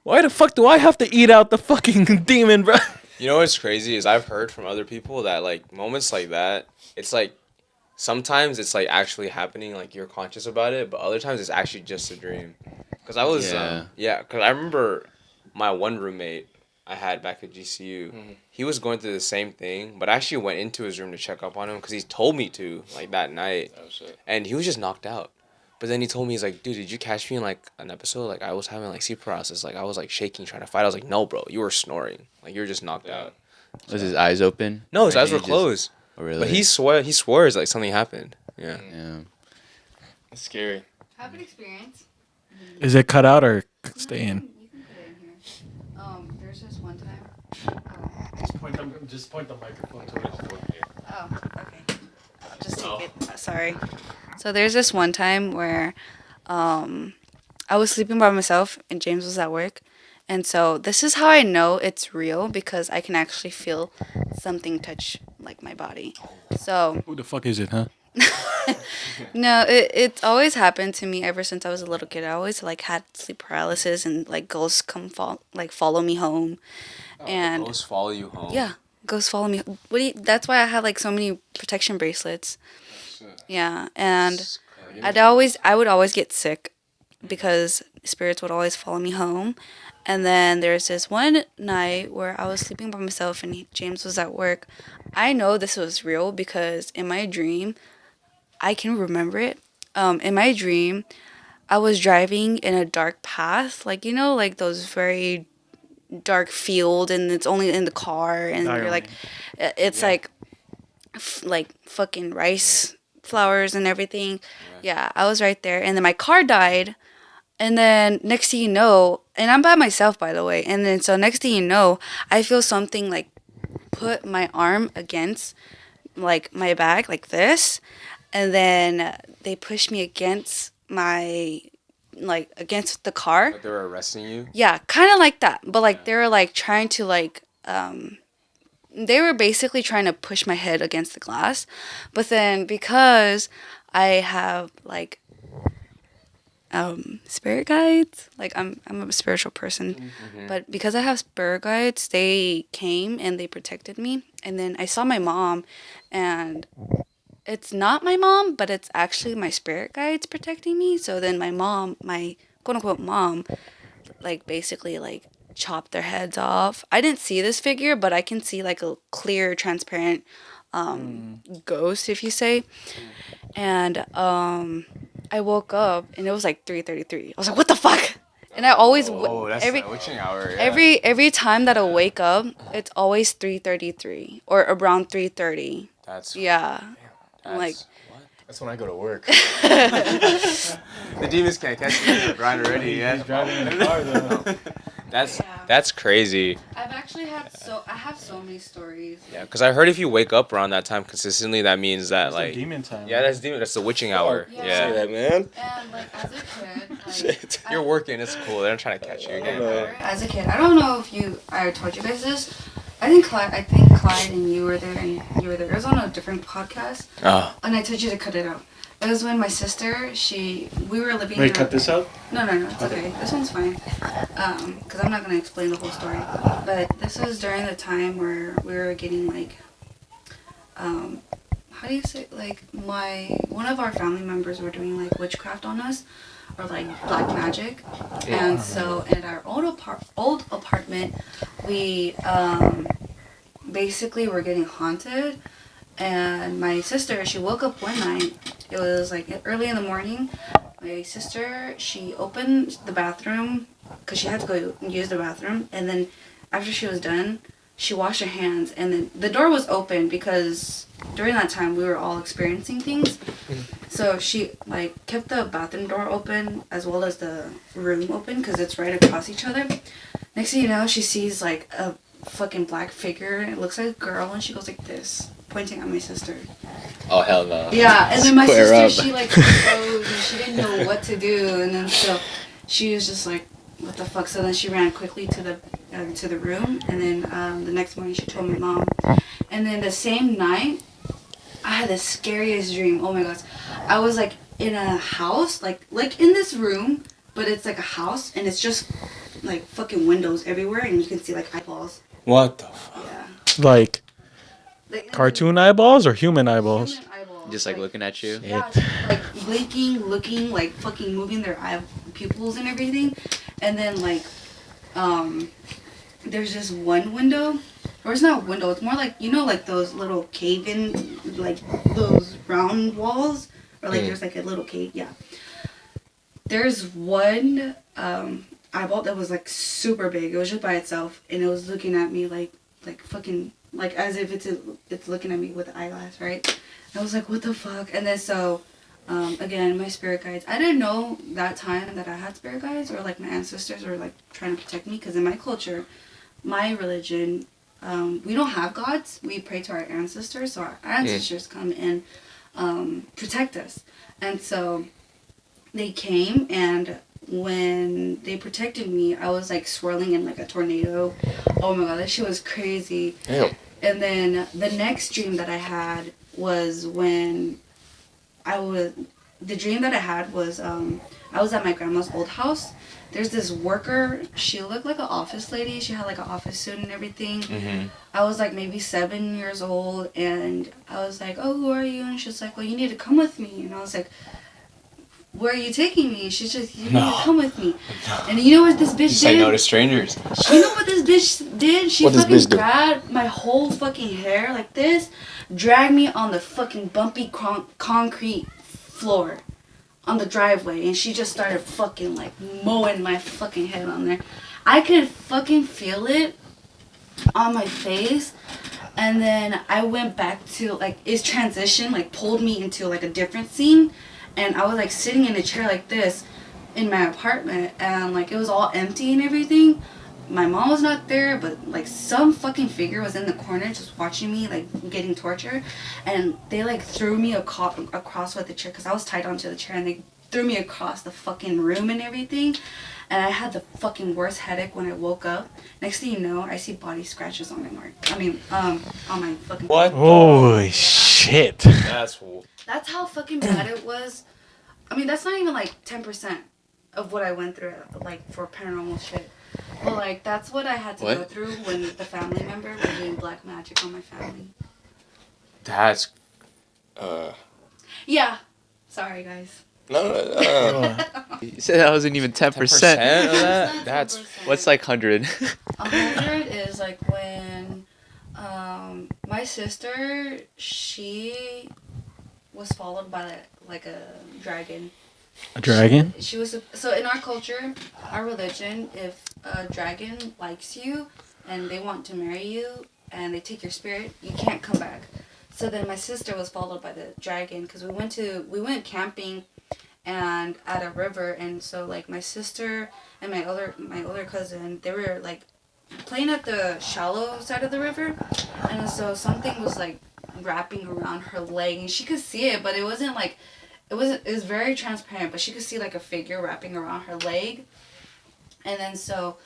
A: why the fuck do I have to eat out the fucking demon, bro?
C: You know what's crazy is I've heard from other people that like moments like that, it's like sometimes it's like actually happening, like you're conscious about it, but other times it's actually just a dream. Cause I was cause I remember my one roommate I had back at GCU. He was going through the same thing, but I actually went into his room to check up on him because he told me to like that night, and he was just knocked out. But then he told me, he's like, dude, did you catch me in like an episode? Like I was having like sleep paralysis, like I was like shaking trying to fight. I was like, no, bro, you were snoring, like you were just knocked out.
D: Was his eyes open?
C: No, his
D: Or
C: eyes
D: he
C: were
D: just-
C: closed.
D: Oh, really?
C: But he swears like something happened. Yeah.
D: Yeah.
B: It's scary.
E: Have an experience.
A: Is it cut out or stay in?
E: You can put it in here. There's this one time.
A: Just point the microphone to it.
E: Oh, okay. I'll just take it. Sorry. So there's this one time where I was sleeping by myself and James was at work. And so this is how I know it's real because I can actually feel something touch like my body. So
A: Who the fuck is it, huh?
E: no, it's always happened to me ever since I was a little kid. I always like had sleep paralysis and like ghosts follow me home. And
C: Ghosts follow you home.
E: yeah, ghosts follow me. That's why I had like so many protection bracelets. Yeah, and I would always get sick because spirits would always follow me home. And then there's this one night where I was sleeping by myself and James was at work. I know this was real because in my dream, I can remember it. In my dream, I was driving in a dark path, like, you know, like those very dark field and it's only in the car and you're like, it's like fucking rice flowers and everything. Yeah, I was right there. And then my car died. And then next thing you know, and I'm by myself, by the way. And then so next thing you know, I feel something like put my arm against like my back like this. And then they pushed me against against the car.
C: Like they were arresting you?
E: Yeah, kind of like that. But like they were like trying to like, they were basically trying to push my head against the glass. But then because I have like, spirit guides, like I'm a spiritual person, but because I have spirit guides, they came and they protected me. And then I saw my mom, and it's not my mom, but it's actually my spirit guides protecting me. So then my mom, my quote unquote mom, like basically like chopped their heads off. I didn't see this figure, but I can see like a clear, transparent ghost, if you say. And I woke up and it was like 3:33. I was like, what the fuck? And I always
C: That's the witching hour. Yeah.
E: every time that I wake up, it's always 3:33 or around 3:30.
C: That's
E: Yeah. I'm like,
B: That's when I go to work.
C: the demons can't catch me. They're grind already. Yeah.
A: driving in the car though.
C: That's crazy.
E: I've actually had I have so many stories.
C: Yeah, because I heard if you wake up around that time consistently, that means that like
A: demon time.
C: yeah, that's demon. That's the witching hour.
E: Yeah.
B: Say
C: Yeah.
B: that, man.
E: And like as a kid, like
B: Shit.
C: You're working. It's cool. They're not trying to catch you again.
E: as a kid, I don't know if I told you guys this. I think Clyde and you were there, and you were there. It was on a different podcast, and I told you to cut it out. It was when my sister, we were living.
A: Wait, cut this out?
E: No, it's okay. This one's fine. Because I'm not gonna explain the whole story. But this was during the time where we were getting like, how do you say, like one of our family members were doing like witchcraft on us, or like black magic, and so in our old apartment, we basically were getting haunted. And my sister, she woke up one night. It was like early in the morning. My sister, she opened the bathroom because she had to go use the bathroom. And then after she was done, she washed her hands. And then the door was open because during that time we were all experiencing things. So she like kept the bathroom door open as well as the room open because it's right across each other. Next thing you know, she sees like a fucking black figure. It looks like a girl, and she goes like this, pointing at my sister.
C: Oh hell no.
E: Yeah, and then my
D: Square
E: sister,
D: up.
E: she like froze and she didn't know what to do, and then so she was just like, what the fuck? So then she ran quickly to the room, and then the next morning she told my mom, and then the same night I had the scariest dream. Oh my gosh, I was like in a house, like in this room, but it's like a house, and it's just like fucking windows everywhere, and you can see like eyeballs.
C: What the fuck?
E: Yeah.
A: Like
E: Like,
A: cartoon eyeballs or human eyeballs?
E: Human eyeballs.
D: Just like looking at you.
E: Yeah, like blinking, looking, like fucking moving their eye pupils and everything, and then like, there's just one window, or it's not a window. It's more like, you know, like those little cave-in, like those round walls, or like there's like a little cave. Yeah. There's one eyeball that was like super big. It was just by itself, and it was looking at me like fucking, like as if it's looking at me with eyeglass, right? And I was like, what the fuck? And then so, again, my spirit guides. I didn't know that time that I had spirit guides, or like my ancestors were like trying to protect me, because in my culture, my religion, we don't have gods. We pray to our ancestors, so our ancestors come and protect us. And so they came, and when they protected me, I was like swirling in like a tornado. Oh my god, that shit was crazy.
B: Damn.
E: And then the next dream that I had was when the dream that I had was I was at my grandma's old house. There's this worker. She looked like an office lady. She had like an office suit and everything.
B: Mm-hmm.
E: I was like maybe 7 years old, and I was like, oh, who are you? And she's like, well, you need to come with me. And I was like, where are you taking me? She's just, you need to come with me. And you know what this bitch did?
C: Say no to strangers.
E: You know what this bitch did? She
B: What does
E: fucking
B: bitch do?
E: grabbed my whole fucking hair like this, dragged me on the fucking bumpy concrete floor on the driveway, and she just started fucking like mowing my fucking head on there. I could fucking feel it on my face. And then I went back to like, its transition like pulled me into like a different scene, and I was like sitting in a chair like this in my apartment, and like it was all empty and everything. My mom was not there, but like some fucking figure was in the corner just watching me like getting tortured, and they like threw me across with the chair, because I was tied onto the chair, and they threw me across the fucking room and everything. And I had the fucking worst headache when I woke up. Next thing you know, I see body scratches on my mark. I mean, on my fucking.
C: What?
A: Holy shit.
C: That's
E: That's how fucking bad it was. I mean, that's not even like 10% of what I went through, like for paranormal shit. But like, that's what I had to go
D: What?
E: through when the family member was doing black magic on my family.
C: that's
E: Yeah. Sorry, guys.
B: No.
D: You said that wasn't even 10%.
C: 10% of
E: It's
C: that.
E: not
C: That's
E: 10%.
D: What's like 100?
E: 100 is like when my sister, she was followed by like a dragon.
A: A dragon?
E: She was so in our culture, our religion, if a dragon likes you and they want to marry you and they take your spirit, you can't come back. So then my sister was followed by the dragon, because we went camping and at a river, and so like my sister and my older cousin, they were like playing at the shallow side of the river, and so something was like wrapping around her leg, and she could see it, but it wasn't like it was very transparent, but she could see like a figure wrapping around her leg. And then so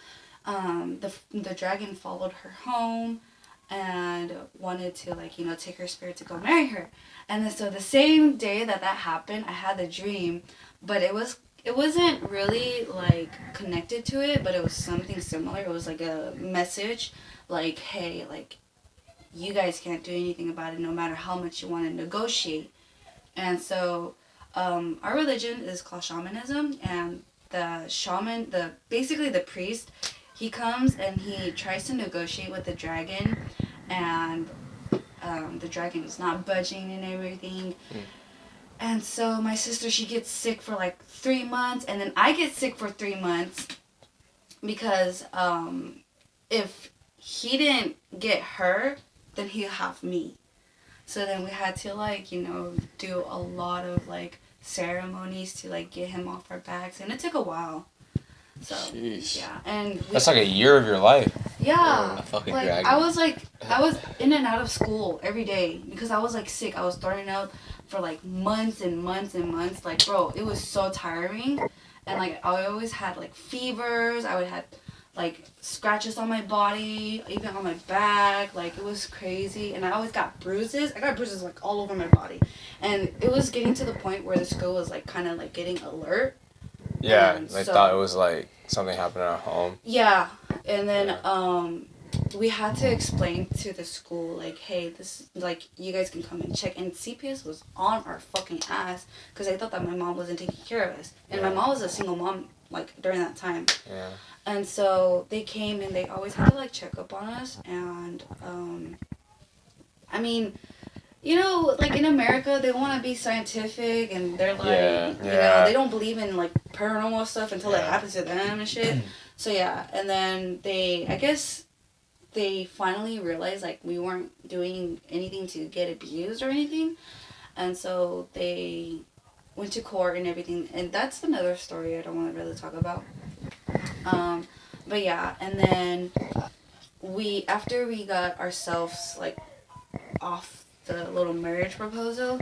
E: the dragon followed her home and wanted to like, you know, take her spirit to go marry her. And then so the same day that happened, I had the dream, but it wasn't really like connected to it, but it was something similar. It was like a message like, hey, like you guys can't do anything about it no matter how much you want to negotiate. And so our religion is called shamanism, and the shaman, basically the priest, he comes and he tries to negotiate with the dragon, and the dragon is not budging and everything. And so my sister, she gets sick for like 3 months, and then I get sick for 3 months because if he didn't get her, then he'll have me. So then we had to like, you know, do a lot of like ceremonies to like get him off our backs, and it took a while. So
B: Jeez.
E: yeah, and
C: that's like a year of your life.
E: yeah,
D: A fucking
E: like
D: dragon.
E: I was in and out of school every day because I was like sick. I was throwing up for like months and months and months. Like, bro, it was so tiring, and like I always had like fevers. I would have like scratches on my body, even on my back. Like it was crazy, and I always got bruises. I got bruises like all over my body, and it was getting to the point where the school was like kind of like getting alert.
C: Yeah,
E: And
C: they
E: so-
C: thought it was like something happened at home.
E: Yeah, and then we had to explain to the school like, hey, this like you guys can come and check. And CPS was on our fucking ass because they thought that my mom wasn't taking care of us, and my mom was a single mom like during that time.
C: Yeah.
E: And so they came and they always had to like check up on us. And I mean, you know, like in America, they want to be scientific and they're like, you know, they don't believe in like paranormal stuff until it happens to them and shit. So yeah, and then I guess they finally realized like we weren't doing anything to get abused or anything. And so they went to court and everything. And that's another story I don't want to really talk about. But yeah, and then after we got ourselves like off the little marriage proposal,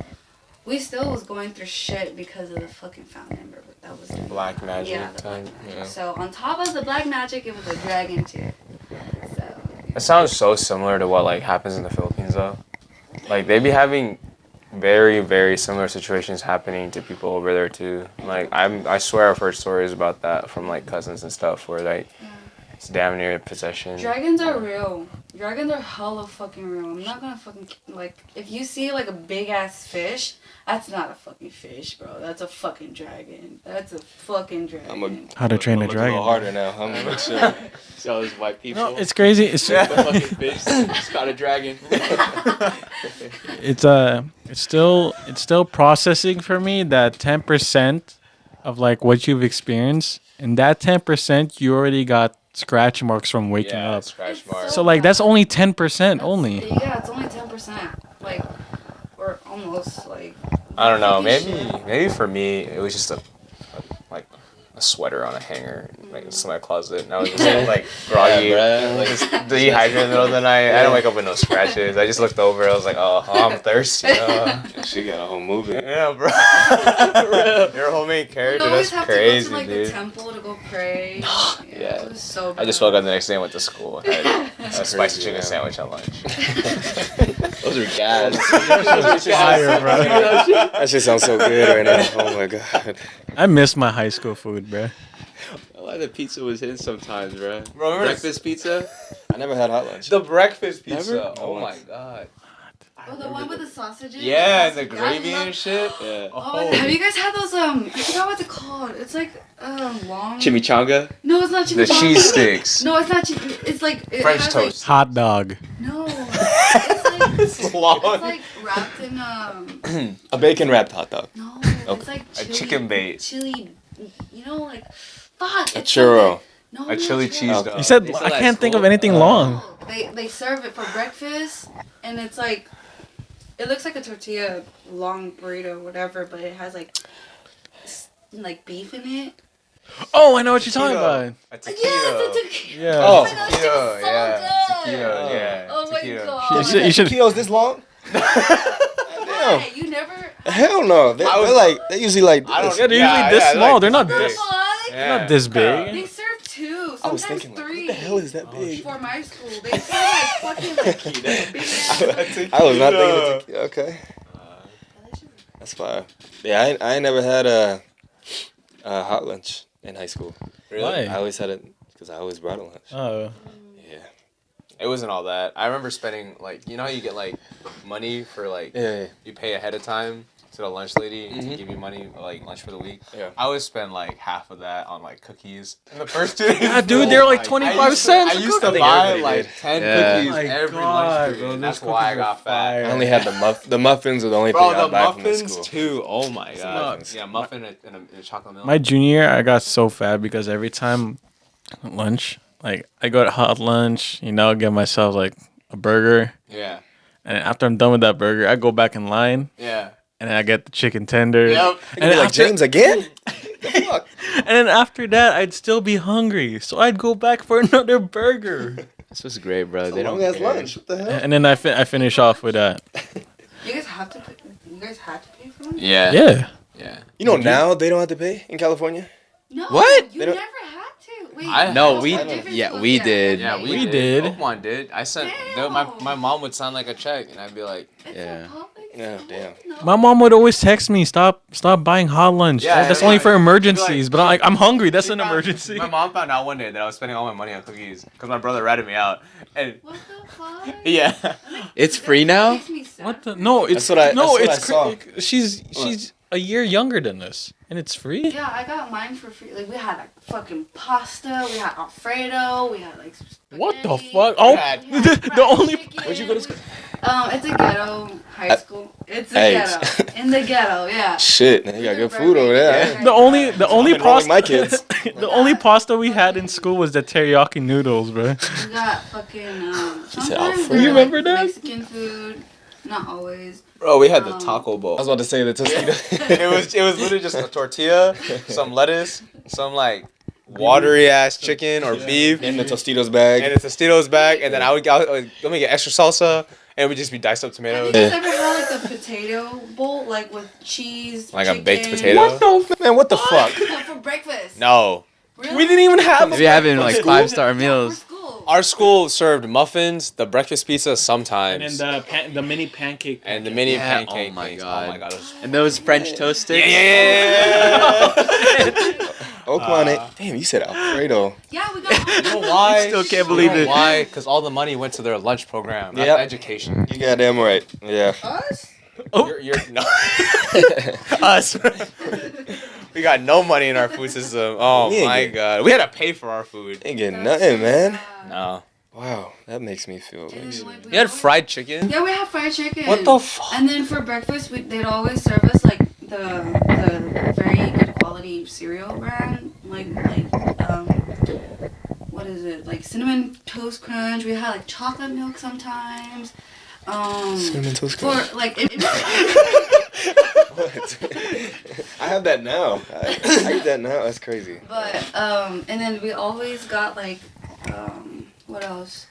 E: we still was going through shit because of the fucking family member that was
C: Black magic
E: yeah,
C: time. Yeah.
E: So on top of the black magic, it was a dragon too. So
C: It sounds so similar to what like happens in the Philippines though. Like they be having very, very similar situations happening to people over there too. Like I swear I've heard stories about that from like cousins and stuff where like it's damn near possession.
E: dragons are real. Dragons are hella fucking real. I'm not gonna fucking like if you see like a big ass fish, that's not a fucking fish, bro. That's a fucking dragon. That's a fucking dragon.
A: How to Train a
B: look
A: Dragon.
B: A little harder now. I'm not sure.
D: See all those white people.
A: No, it's crazy. It's
D: the fucking fish. It's got a dragon.
A: it's still processing for me that 10% of like what you've experienced, and that 10% you already got scratch marks from waking up.
C: Scratch
E: It's
C: marks.
A: So like that's only 10% only.
E: Yeah, it's only 10%. Like, or almost like.
C: I don't know.
E: Fucking
C: Maybe for me it was just a sweater on a hanger, like in my closet, and I was just like groggy, like just dehydrated in the middle of the night. I didn't wake up with no scratches. I just looked over. I was like, oh, I'm thirsty.
B: She got a whole movie.
C: Yeah, bro. You're a whole main
E: We
C: character.
E: always
C: That's
E: have
C: crazy,
E: to go to like
C: dude.
E: the temple to go pray.
C: Yeah.
E: It was so bad.
C: I just woke up the next day and went to school. I had a spicy
B: crazy,
C: chicken
B: yeah.
C: sandwich at lunch.
D: Those are gas.
A: Fire, bro.
B: That shit sounds so good right now. Oh my god.
A: I miss my high school food, bro.
D: I like the pizza was hidden sometimes, bro.
C: Bro, remember
D: Breakfast pizza?
B: I never had hot lunch.
C: The breakfast pizza.
D: Never?
C: Oh my god.
E: Oh, the one with the sausages?
C: Yeah, and the
E: Yeah, I
C: gravy
E: love-
C: and shit.
D: Yeah.
E: Oh, have you guys had those, I forgot what they're called. It's like, long.
D: Chimichanga?
E: No, it's not
C: The
E: chimichanga.
C: cheese sticks.
E: No, it's not cheese. It's like. It
C: French
E: has,
C: toast.
A: Hot dog.
E: Like, no. It's like.
C: It's long.
E: It's like wrapped in,
B: A bacon wrapped hot dog.
E: no. It's like
C: A
E: chili,
C: chicken bait.
E: Chili, you know, like, fuck.
B: A
E: it's
B: churro.
E: No,
C: A
E: not
C: chili
E: churro.
C: cheese
B: Okay.
C: dog.
A: You said
D: They
A: I
D: sell that
A: can't think of
D: school?
A: anything long.
E: They serve it for breakfast, and it's like, it looks like a tortilla, long burrito, whatever, but it has like beef in it.
A: Oh, I know what you're talking about.
C: A taquito.
E: Yes, it's a
A: Yeah.
B: Oh.
E: my gosh,
C: Taquito,
E: it's so
C: yeah.
E: good.
C: Taquito, yeah.
E: Oh my
C: Taquito.
E: god.
A: You should.
B: Taquitos this long?
E: Why? You never.
B: Hell no. They're usually like
C: I don't-
B: this.
A: Yeah, they're usually this
C: yeah,
A: small.
C: like
A: They're not
C: this
A: this.
C: big.
E: What?
C: Yeah.
A: Not this big.
E: They serve two,
B: I was
E: sometimes
B: thinking, like,
E: three.
B: what the hell is that big?
E: For my school, they serve like fucking like big ass.
B: I was not thinking of tequila. Okay. That's fire. Yeah, I ain't never had a hot lunch in high school.
A: Why?
B: I always had it because I always brought a lunch.
A: Oh.
B: Yeah.
C: It wasn't all that. I remember spending like, you know how you get like money for like
B: Yeah.
C: you pay ahead of time to the lunch lady to give you money like lunch for the week.
B: Yeah.
C: I would spend like half of that on like cookies in the first 2 days.
A: Yeah, dude, they're like 25 cents.
C: I
A: a
C: used to
A: cookie.
C: buy
B: everybody
C: like
B: did.
C: 10
D: Yeah.
C: cookies
A: My
C: every
A: God,
C: lunch period.
A: bro, those
C: That's why I
A: cookies are
C: got fat.
A: fire.
B: I only had the muffins were the only thing
C: Bro,
B: I
C: the
B: buy from the
C: muffins
B: school.
C: too. Oh my god.
B: muffins.
C: Yeah, muffin and a chocolate milk.
A: My junior year, I got so fat because every time lunch, like I go to hot lunch, get myself like a burger,
C: Yeah.
A: and after I'm done with that burger, I go back in line
C: Yeah.
A: and I get the chicken tenders.
C: Yep.
B: And you're like, James again? The fuck?
A: And then after that, I'd still be hungry, so I'd go back for another burger.
D: This was great, bro.
B: They
D: They
B: long
D: don't
B: ass
D: care.
B: lunch. What the hell?
A: And then I finish off with that.
E: You guys have to. You guys had to pay for them.
C: Yeah.
A: Yeah.
C: Yeah.
B: You know now they don't have to pay in California?
E: No.
B: What?
E: You
B: They
E: never
B: don't-
E: had to.
D: No, we
E: different
D: did.
C: Yeah,
A: We did.
C: Pokemon did. I sent. My mom would sign like a check, and I'd be like,
D: Yeah.
B: Yeah, damn.
A: My mom would always text me, stop buying hot lunch.
C: Yeah,
A: That's
C: yeah,
A: only for
C: yeah.
A: emergencies. But I'm like, I'm hungry. That's
C: She
A: an
C: found-
A: emergency.
C: My mom found out one day that I was spending all my money on cookies because my brother ratted me out. And
E: What the fuck?
C: yeah,
D: It's free now?
A: What the? No, it's
B: That's what I
A: it's
B: saw.
A: she's a year younger than us, and it's free.
E: Yeah, I got mine for free. Like, we had like fucking pasta, we had Alfredo, we had like spaghetti.
A: What the fuck? Oh,
C: Yeah.
E: We had
A: the only.
E: chicken.
B: Where'd you go to school?
E: It's a ghetto high school. It's a
B: Hey.
E: ghetto. In the ghetto, yeah.
B: Shit, man, you got good food over there.
A: The only
B: Enrolling
A: pasta
B: my kids.
A: the only pasta we had in school was the teriyaki noodles, bro.
E: We got fucking
B: said
E: sometimes
B: Alfredo.
E: they're,
A: You remember that?
E: Mexican food. Not always.
C: bro, we had the taco bowl.
B: I was about to say the Tostito.
C: it was literally just a tortilla, some lettuce, some like watery ass chicken or beef,
B: In the Tostitos bag.
C: and a Tostitos bag, and then I would let me get extra salsa, and it would just be diced up
E: Have
C: tomatoes.
E: you guys ever had like the potato bowl, like with cheese?
C: Like a
E: chicken?
C: baked potato?
B: What the man? What the fuck?
E: For breakfast.
C: No.
E: Really?
A: We didn't even have.
D: We having like
B: School?
D: 5-star
E: Yeah,
D: meals.
E: for school.
C: Our school served muffins, the breakfast pizza
A: And
C: sometimes,
A: then the mini pancake.
C: and the mini
D: Yeah,
C: pancake.
D: oh my
C: things.
D: God.
C: Oh my god. it was-
D: And those French toast sticks.
B: Oh, come on, damn, you said Alfredo.
E: Yeah, we got.
C: You know why?
D: Still can't believe it.
C: Why? Because all the money went to their lunch program, not
B: Yep.
C: education.
B: You goddamn right. Yeah.
E: Us?
C: You're no. Us. We got no money in our food system. Oh
B: We ain't
C: my
B: get-
C: god. We had to pay for our food.
B: Ain't getting nothing, man.
C: No.
B: Wow, that makes me feel.
C: We had fried chicken.
E: Yeah, we had fried chicken.
C: What the fuck?
E: And then for breakfast, they'd always serve us like the very good quality cereal brand, like what is it? Like Cinnamon Toast Crunch. We had like chocolate milk sometimes.
B: Cinnamon Toast
E: For
B: Crunch.
E: like
B: What? I have that now. I eat that now. That's crazy.
E: but and then we always got like what else?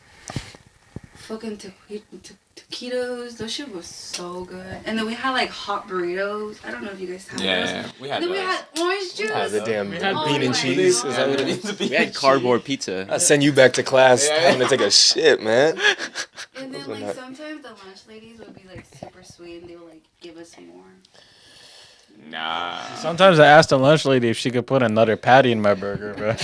E: Fucking taquitos. Those shit was so good. And then we had like hot burritos. I don't know if you guys have those.
C: Yeah, we had
E: And then we
C: those.
E: had orange juice.
B: Ah, the damn
A: We had
B: bean and
E: my
B: cheese.
E: God.
B: Is that what it is?
D: We had cardboard pizza.
B: I send you back to class
C: Yeah.
B: having to take a shit, man.
E: And
B: Those
E: then
B: were
E: like
B: not-
E: sometimes the lunch ladies would be like super sweet and they would like give us more.
C: Nah.
A: Sometimes I asked the lunch lady if she could put another patty in my burger, bro.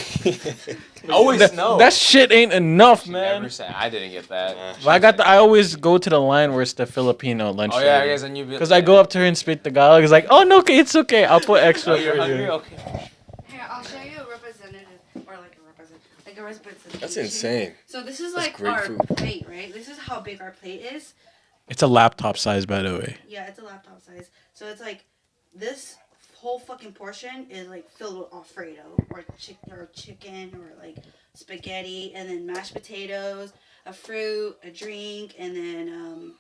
C: Always no.
A: That shit ain't enough,
C: She
A: man.
C: never said. I didn't get that.
A: But I always go to the line where it's the Filipino lunch
C: Oh yeah, I
A: lady.
C: guess and you.
A: Because I go up to her and speak Tagalog. It's like, oh no, okay, it's okay. I'll put extra
C: Oh,
A: for
C: you're hungry?
A: you.
C: Okay.
E: Here, I'll show you a representative or like a representation.
B: That's insane.
E: So this is
B: That's
E: like
B: great
E: our
B: food.
E: plate, right? This is how big our plate is.
A: It's a laptop size, by the way.
E: Yeah, it's a laptop size. So it's like this whole fucking portion is like filled with Alfredo or chicken or like spaghetti and then mashed potatoes, a fruit, a drink, and then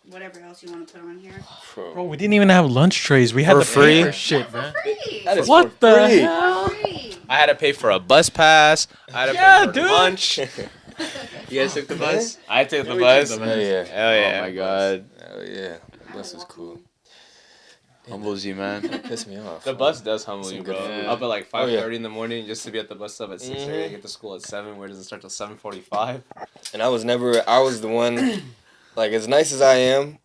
E: whatever else you want to put on here.
A: Bro, we didn't even have lunch trays. We had
C: For
A: to
C: free?
A: pay for shit,
E: For
A: man.
E: free.
B: That is
A: What
B: for
A: the
B: free.
A: hell?
E: Free.
C: I had to pay for a bus pass. I had to
A: Yeah,
C: pay for
A: dude.
C: lunch.
D: You guys took the bus?
C: I took the
B: we
C: bus.
B: took the bus. Hell yeah.
C: Hell yeah.
D: Oh my god.
B: Oh yeah, bus is cool.
D: Humbles you, man.
B: Piss me off.
C: The bus does humble
B: Some
C: you,
B: good
C: bro.
D: food.
C: Up at like
B: Oh,
C: 5:30
B: yeah.
C: in the morning just to be at the bus stop at 6:30. Get to school at 7. Where does it start till 7:45?
B: And I was the one, like, as nice as I am,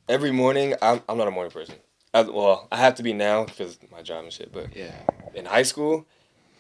B: every morning, I'm not a morning person. I have to be now because my job and shit, but
D: Yeah.
B: in high school,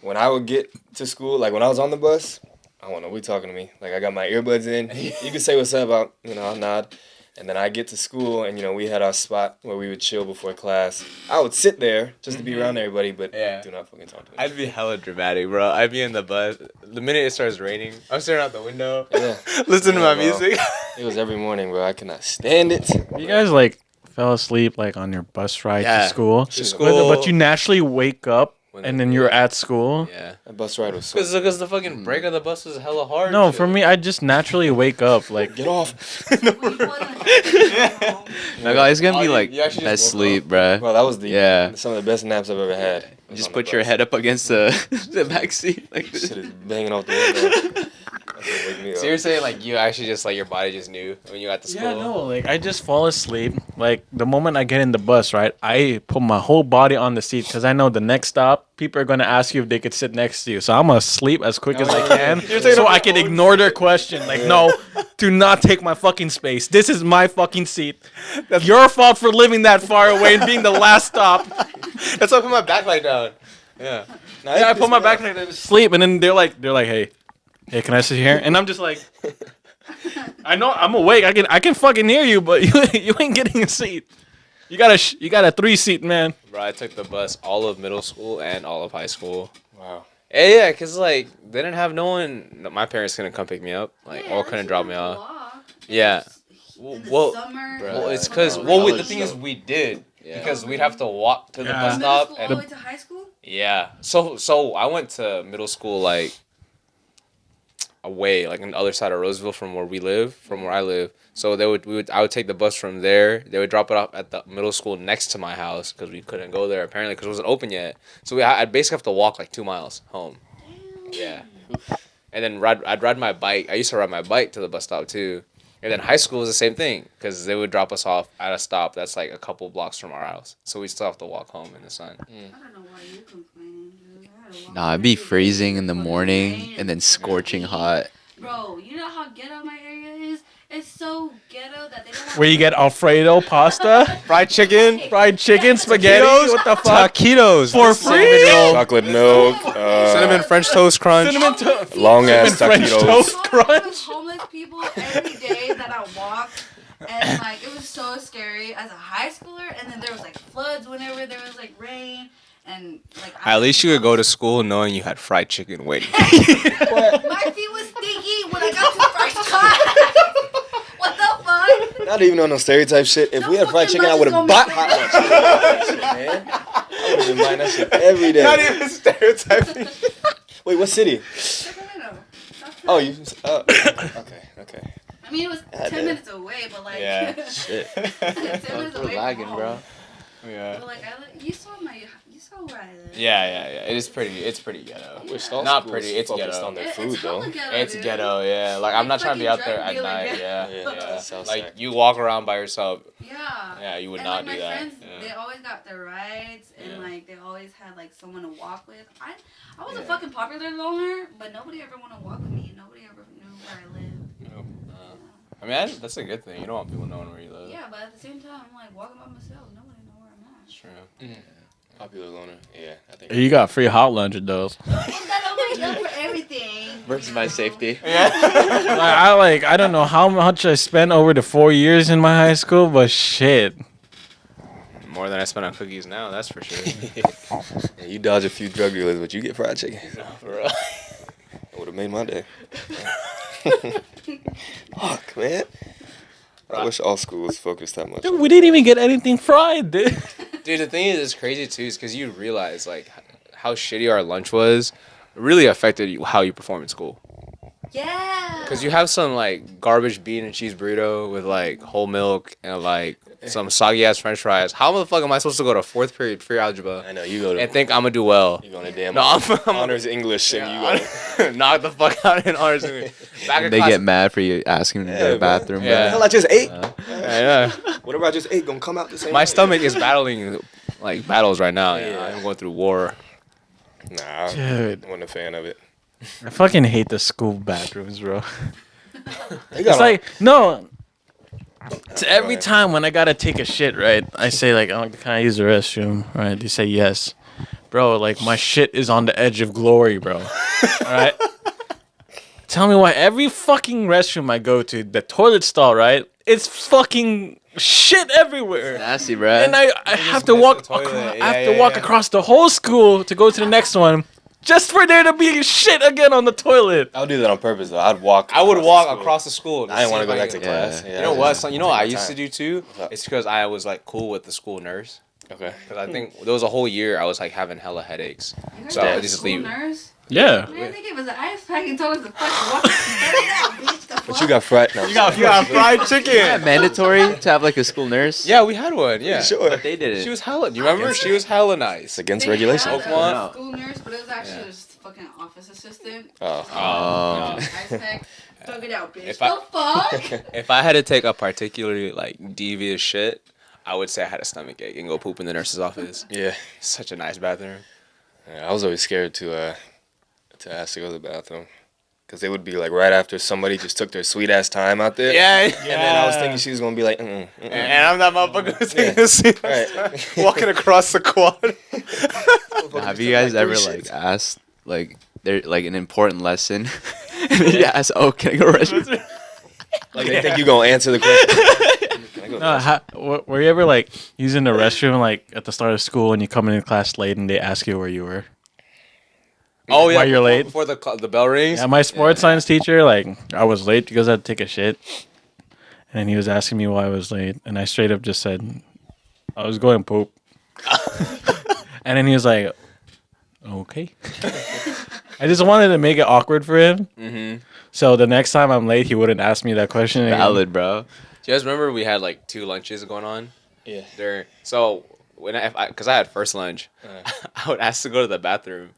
B: when I would get to school, like, when I was on the bus, I don't know, we talking to me. Like, I got my earbuds in. You can say what's up, I'll nod. And then I get to school, and, we had our spot where we would chill before class. I would sit there just to be around everybody, but
C: Yeah.
B: do not fucking talk to me.
C: I'd be hella dramatic, bro. I'd be in the bus. The minute it starts raining, I'm staring out the window,
B: Yeah.
C: listening to
B: Yeah,
C: my
B: bro.
C: music.
B: It was every morning, bro. I could not stand it.
A: You guys like fell asleep like on your bus ride
C: Yeah.
A: to school.
C: To
A: But,
C: school.
A: but you naturally wake up and then you're at school.
C: Yeah.
B: That bus ride was so...
C: Because the fucking brake of the bus was hella hard.
A: No,
C: and
A: for
C: shit.
A: me, I just naturally wake up like.
B: Get off.
D: My god, it's gonna
C: Oh,
D: be
C: you-
D: like
C: you actually
D: best
C: just woke
D: sleep, bruh.
B: Bro, that was
D: Yeah.
B: some of the best naps I've ever had. Was
D: Just
B: on the
D: put your
B: bus.
D: head up against the the back seat like this.
B: Shit is banging off the window. That Wake me up.
C: So you're saying like you actually just like your body just knew when you got to school?
A: Yeah, no, like I just fall asleep. Like the moment I get in the bus, right, I put my whole body on the seat because I know the next stop, people are gonna ask you if they could sit next to you. So I'm gonna sleep as quick as I can, so I can ignore their question. Like, no, do not take my fucking space. This is my fucking seat. That's your fault for living that far away and being the last stop.
C: That's why I put my back like down. Yeah.
A: Yeah, I put my back like that to sleep, and then they're like, hey, can I sit here? And I'm just like, I know I'm awake. I can fucking hear you, but you ain't getting a seat. You got a 3-seat, man.
C: Bro, I took the bus all of middle school and all of high school.
B: Wow.
C: Yeah, cause like they didn't have no one. No, my parents couldn't come pick me up, like, or couldn't drop me off. Yeah. Well, it's cause the thing is we did because we'd have to walk to the bus stop
E: All the way to high school.
C: Yeah. So I went to middle school like away, like on the other side of Roseville from where I live. So I would take the bus from there. They would drop it off at the middle school next to my house because we couldn't go there apparently because it wasn't open yet. So I'd basically have to walk like 2 miles home. Yeah. And then I'd ride my bike. I used to ride my bike to the bus stop too. And then high school was the same thing because they would drop us off at a stop that's like a couple blocks from our house. So we still have to walk home in the sun.
E: I don't know why you complaining, dude.
D: Nah, it'd be freezing in the morning and then scorching hot.
E: Bro, you know how ghetto my area is? It's so ghetto that they don't want
A: Where you get Alfredo pasta,
C: Fried chicken.
A: spaghetti. What the fuck?
C: Taquitos.
A: For free?
B: Chocolate milk.
C: Cinnamon French toast crunch.
B: Long ass
A: French
B: taquitos.
A: toast
E: I
A: crunch.
E: with homeless people every day that I walked, and like it was so scary as a high schooler. And then there was like floods whenever there was like rain, and like
C: At least you could go to school knowing you had fried chicken waiting.
E: my feet was stinky when I got to first class. What the fuck?
B: Not even on no stereotype shit. If we had fried chicken, I would have bought hot lunch. Man, I would have been buying that shit every day.
C: Not even stereotyping.
B: Wait, what city?
E: Sacramento.
B: Oh, you. Okay.
E: I mean, it was 10 minutes away, but like.
C: Yeah.
E: 10 minutes
D: We're
E: away.
D: lagging,
E: from
D: bro.
E: home.
C: Yeah.
E: But like, you saw where I live.
C: Yeah. It's pretty ghetto.
B: Wish all
C: Not
B: schools
C: pretty. It's
B: focused
C: ghetto.
B: on their
E: It's
B: food though.
E: hella ghetto,
C: It's
E: dude.
C: ghetto. Yeah. Like I'm not trying to be
E: fucking
C: out there
E: drug
C: at
E: dealer
C: night.
E: ghetto.
C: Yeah.
B: Sounds
C: Like
B: sick.
C: you walk around by yourself.
E: Yeah.
C: Yeah, you would
E: And
C: not
E: like
C: do
E: my
C: that.
E: friends,
C: Yeah.
E: they always got their rides, and
C: Yeah.
E: like they always had like someone to walk with. I was a
C: Yeah.
E: fucking popular loner, but nobody ever wanted to walk with me. Nobody ever knew where I lived.
C: I mean, that's a good thing. You don't want people knowing where you live.
E: Yeah, but at the same time, I'm like walking by myself. Nobody know where I'm at.
C: It's true.
B: Popular loner. Yeah, I think.
A: You got free hot lunch at those.
E: Put that on my bill for everything.
D: Versus my safety.
A: I don't know how much I spent over the 4 years in my high school, but shit.
C: More than I spend on cookies now, that's for sure.
B: Yeah, you dodge a few drug dealers, but you get fried chicken.
C: For real.
B: That would have made my day. Fuck, man. I wish all schools focused that much.
A: Dude, we didn't even get anything fried, dude.
C: Dude, the thing is, it's crazy too, is because you realize like how shitty our lunch was, really affected how you perform in school.
E: Yeah.
C: Because you have some like garbage bean and cheese burrito with like whole milk and like some soggy ass French fries. How the fuck am I supposed to go to fourth period free algebra
B: I know you go to.
C: and think I'm gonna do well?
B: You going to damn
C: No, I'm
B: honors English and you go.
C: knock the fuck out in honors. Back in
D: They
C: class.
D: get mad for you asking them to go to the bathroom,
C: Yeah.
B: The hell, I just ate.
C: Yeah.
B: Whatever I just ate gonna come out the same.
C: My
B: way.
C: stomach is battling like battles right now.
B: Yeah.
C: I'm going through war.
B: Nah,
A: Dude.
B: I wasn't a fan of it.
A: I fucking hate the school bathrooms, bro.
B: They
A: It's
B: got
A: like, no. It's every
B: ahead.
A: time when I gotta take a shit, right? I say like, oh, can I use the restroom? Right? They say yes. Bro, like my shit is on the edge of glory, bro. Alright? Tell me why every fucking restroom I go to, the toilet stall, right? It's fucking shit everywhere.
D: Nasty, bro.
A: And I have to
C: miss
A: walk
C: the toilet.
A: I
C: Yeah,
A: have to
C: yeah,
A: walk
C: yeah.
A: across the whole school to go to the next one. Just for there to be shit again on the toilet.
B: I would do that on purpose though. I'd walk.
C: I would
B: across
C: walk
B: the school.
C: across the school.
B: I didn't want to go
C: see if
B: back to
C: could-
B: class.
D: Yeah.
B: Yeah,
C: You know
B: I
C: what?
B: just
C: So, you know what I
B: take my
C: used to
B: time.
C: do too?
B: up?
C: It's because I was like cool with the school nurse.
B: Okay.
C: Because I think there was a whole year I was like having hella headaches.
E: You guys
C: So
E: got
C: I
E: a
C: just
E: school
C: leave.
E: nurse?
A: Yeah.
E: Man, they gave us an ice pack and told us to fucking walk. Bitch, the
B: But you got fried. No,
A: You got fried chicken.
D: Is that mandatory to have like a school nurse?
C: Yeah, we had one. Yeah.
B: sure.
D: But they did it.
C: She was hella. You remember? She was hella
B: It's
C: nice.
B: against
E: They
B: regulation.
E: had
C: Pokemon?
E: a school nurse, but it was actually just fucking fucking office assistant.
B: Oh.
E: Ice pack. Thug it out, bitch.
C: If
E: The fuck?
C: If I had to take a particularly like devious shit, I would say I had a stomach ache and go poop in the nurse's office.
B: Yeah.
C: Such a nice bathroom.
B: I was always scared to ask to go to the bathroom. Because it would be like right after somebody just took their sweet ass time out there.
C: Yeah.
B: And then I was thinking she was going to be like,
C: And I'm that motherfucker who's taking a seat,
B: Right.
C: walking across the quad.
D: Have you guys ever like asked like there like an important lesson? And then you ask, "Oh, can I go to the restroom?"
B: Like they think you're going to answer the question. Can I go to the
A: No, were you ever like using the restroom like at the start of school and you come into class late and they ask you where you were?
C: Oh yeah,
A: Why you're late?
C: before the bell rings.
A: Yeah, my sports science teacher, like, I was late because I had to take a shit. And then he was asking me why I was late. And I straight up just said, I was going poop. And then he was like, okay. I just wanted to make it awkward for him.
C: Mm-hmm.
A: So the next time I'm late, he wouldn't ask me that question again.
D: Valid, bro.
C: Do you guys remember we had like 2 lunches going on?
B: Yeah.
C: So when because I had first lunch, I would ask to go to the bathroom,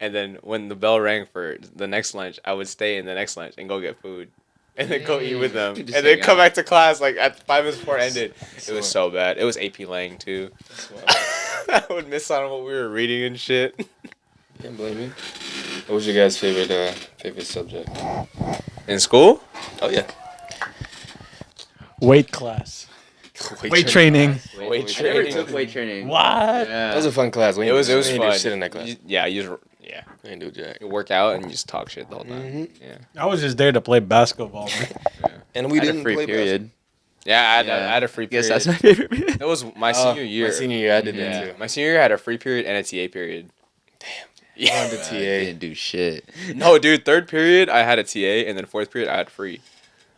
C: and then when the bell rang for the next lunch, I would stay in the next lunch and go get food, and then go eat with them, and
D: Just
C: then
D: hang
C: come
D: out.
C: back to class like at 5 minutes before it ended. It was so bad. It was AP Lang too. I would miss out on what we were reading and shit.
B: Can't blame you. What was your guys' favorite subject?
C: In school?
B: Oh, yeah.
A: Weight class. Weight training.
C: Weight
D: I never
C: training.
D: took weight training.
A: What?
B: That was a fun class. We
C: It was
B: didn't do
C: fun.
B: shit in that class.
C: You
B: We didn't do jack.
C: you work out and you just talk shit the whole time. Yeah.
A: I was just there to play basketball.
B: And we
D: I had
B: didn't
D: a free
B: play
D: period.
C: Yeah, I
D: Yeah.
C: had a free
D: I guess
C: period.
D: that's my favorite period.
C: It was my senior year.
B: My senior year, I did
C: Yeah.
B: that too.
C: My senior year had a free period and a TA period.
B: I wanted the
D: I
B: TA.
D: didn't do shit.
C: No, dude, 3rd period I had a TA and then 4th period I had free.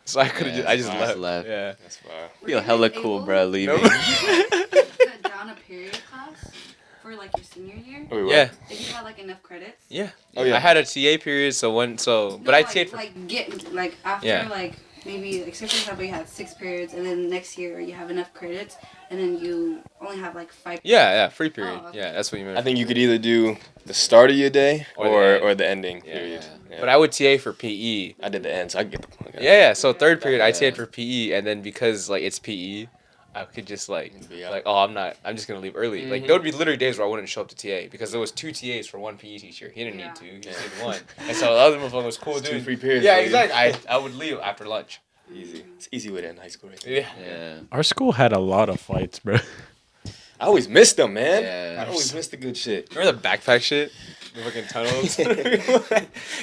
C: So I could have
D: Yeah,
C: I just
D: I just
C: left.
D: left.
C: Yeah.
B: That's fine.
D: Feel hella cool, bro. Leaving.
E: Cut down a period class for like your senior year.
B: Oh, we were?
C: Yeah.
E: If you had like enough credits.
C: Yeah.
B: Oh, yeah.
C: I had a TA period but
E: No,
C: I
E: like,
C: TA'd for
E: like after
C: Yeah.
E: like maybe like say for example you had 6 periods and then next year you have enough credits and then you only have like 5.
C: Yeah, free period.
E: Oh, okay.
C: Yeah, that's what you meant.
B: I think you could either do the start of your day
C: Or
B: or
C: the
B: the ending
C: Yeah.
B: period. Yeah.
C: But I would TA for PE.
B: I did the end, so I get the point.
C: Yeah. So 3rd period I
D: Yeah.
C: TA'd for PE and then because like it's PE, I could just like
B: Be out.
C: like I'm just gonna leave early. Like there would be literally days where I wouldn't show up to TA because there was 2 TAs for 1 PE teacher. He didn't need 2. He just needed 1. And so the other motherfucker was cool,
B: It's 2
C: dude.
B: free periods.
C: Yeah,
B: for you.
C: exactly. I would leave after lunch.
B: Easy. It's easy with it in high school, right?
C: Yeah.
D: Yeah.
A: Our school had a lot of fights, bro.
B: I always missed them, man.
D: Yeah.
B: I always missed the good shit.
C: Remember the backpack shit? The fucking tunnels. Do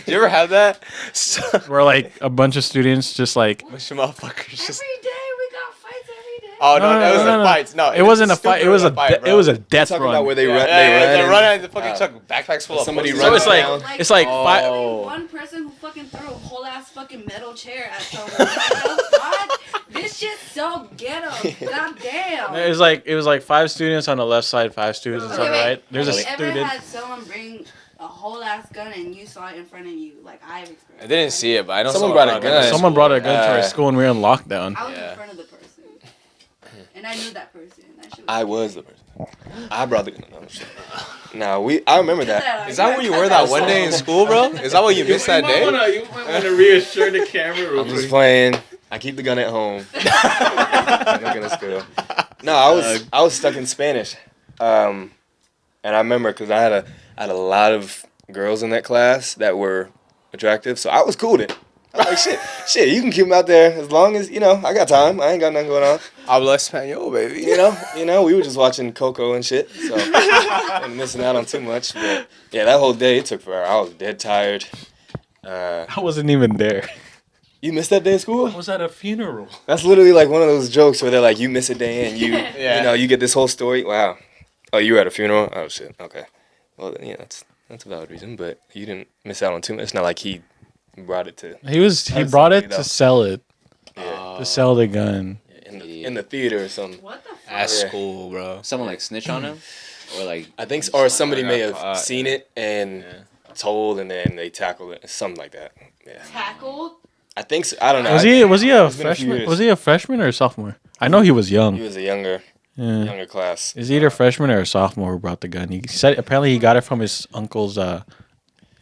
C: you ever have that? So,
A: Where like a bunch of students just like
C: bunch of motherfuckers just.
E: Every day we got fights every day.
C: Oh no, that was a fight. No,
A: it wasn't a fight. It was a
C: bro.
A: it was a death
B: Talking
A: run.
B: about where they
C: Yeah,
B: run,
C: they
B: and-
C: run out of the fucking truck. Backpacks full of
B: Somebody
C: pussies.
A: so
B: runs
A: it's like
B: down.
A: it's like five.
C: Oh.
E: One person who fucking threw a whole ass fucking metal chair at someone. What the fuck? This shit's so ghetto. Goddamn.
A: It was like 5 students on the left side, 5 students on the right. There's a
E: Have you ever
A: student.
E: had someone bring a whole ass gun and you saw it in front of you? Like I've experienced.
C: I didn't see it, but I know
B: Someone brought a gun.
A: Someone brought a gun to our
B: Uh,
A: school and we were in lockdown.
E: I was
C: Yeah.
E: in front of the person, and I knew that person. That shit
B: I was the person. I brought the gun. No, I remember that.
C: Is that where you were that one day in school, bro? Is that what you missed that day?
A: You might want to reassure the camera real
B: I'm just playing. I keep the gun at home. I'm not gonna school. No, I was stuck in Spanish, and I remember because I had a lot of girls in that class that were attractive, so I was cool then. I was like, shit, you can keep them out there as long as I got time. I ain't got nothing going on.
C: Habla español, baby.
B: You know, we were just watching Coco and shit, so I wasn't missing out on too much. But yeah, that whole day it took forever. I was dead tired.
A: I wasn't even there.
B: You missed that day of school?
A: I was at a funeral.
B: That's literally like one of those jokes where they're like, you miss a day and
C: Yeah.
B: you know, you get this whole story. Wow. Oh, you were at a funeral? Oh shit. Okay. Well, yeah, that's a valid reason, but you didn't miss out on too much. It's not like he brought it to
A: He
B: That's
A: brought it
B: something, though.
A: to sell it.
B: yeah,
A: To sell the gun.
B: in the theater or something.
E: What the fuck?
C: At
B: Yeah.
C: school, bro.
D: Someone like snitch on him, or like
B: I think, or somebody may have
C: caught,
B: seen it and told, and then they tackled it, something like that. Yeah,
E: Tackled?
B: I think so. I don't know.
A: Was he a
B: It's been a few
A: freshman?
B: years.
A: Was he a freshman or a sophomore? I know he was
B: He
A: young.
B: was a younger
A: Yeah.
B: class.
A: Is he either a freshman or a sophomore who brought the gun? He said apparently he got it from his uncle's